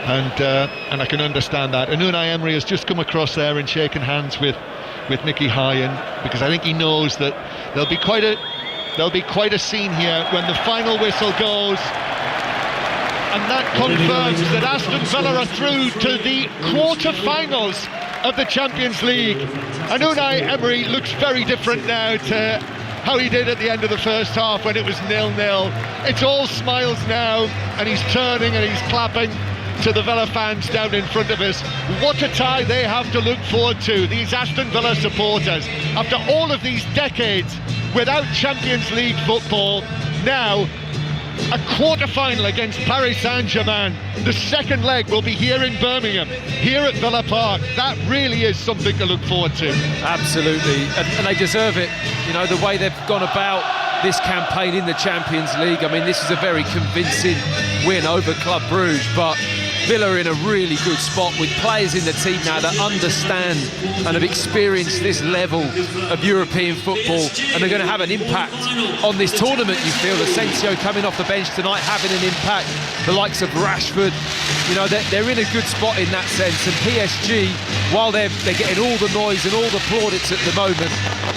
And I can understand that. And Unai Emery has just come across there and shaken hands with Nicky Hyen, because I think he knows that there'll be quite a scene here when the final whistle goes, and that confirms that Aston Villa are through to the quarter-finals of the Champions League. And Unai Emery looks very different now to how he did at the end of the first half when it was 0-0. It's all smiles now, and he's turning and he's clapping to the Villa fans down in front of us. What a tie they have to look forward to, these Aston Villa supporters. After all of these decades without Champions League football, now a quarter-final against Paris Saint-Germain. The second leg will be here in Birmingham, here at Villa Park. That really is something to look forward to. Absolutely, and they deserve it. You know, the way they've gone about this campaign in the Champions League. I mean, this is a very convincing win over Club Brugge, but Villa are in a really good spot with players in the team now that understand and have experienced this level of European football, and they're going to have an impact on this tournament. You feel Asensio coming off the bench tonight having an impact, the likes of Rashford, you know, they're in a good spot in that sense. And PSG, while they're getting all the noise and all the plaudits at the moment,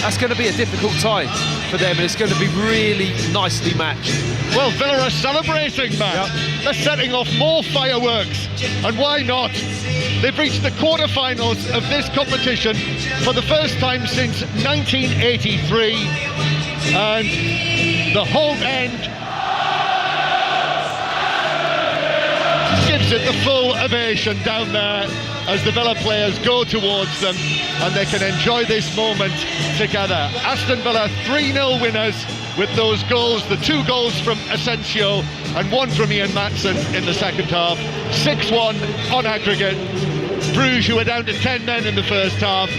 that's going to be a difficult time for them, and it's going to be really nicely matched. Well, Villa are celebrating, man. Yep. They're setting off more fireworks, and why not? They've reached the quarter-finals of this competition for the first time since 1983, and the Holt end gives it the full ovation down there as the Villa players go towards them, and they can enjoy this moment together. Aston Villa 3-0 winners with those goals, the 2 goals from Asensio and 1 from Ian Maatsen in the second half. 6-1 on aggregate. Bruges, who were down to 10 men in the first half,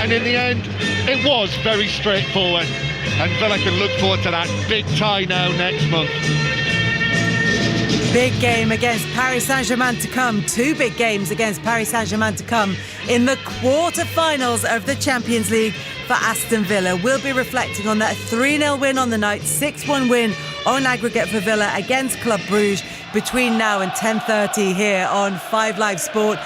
and in the end it was very straightforward, and Villa can look forward to that big tie now next month. Big game against Paris Saint-Germain to come. 2 big games against Paris Saint-Germain to come in the quarter-finals of the Champions League for Aston Villa. We'll be reflecting on that 3-0 win on the night, 6-1 win on aggregate for Villa against Club Brugge between now and 10:30 here on 5 Live Sport.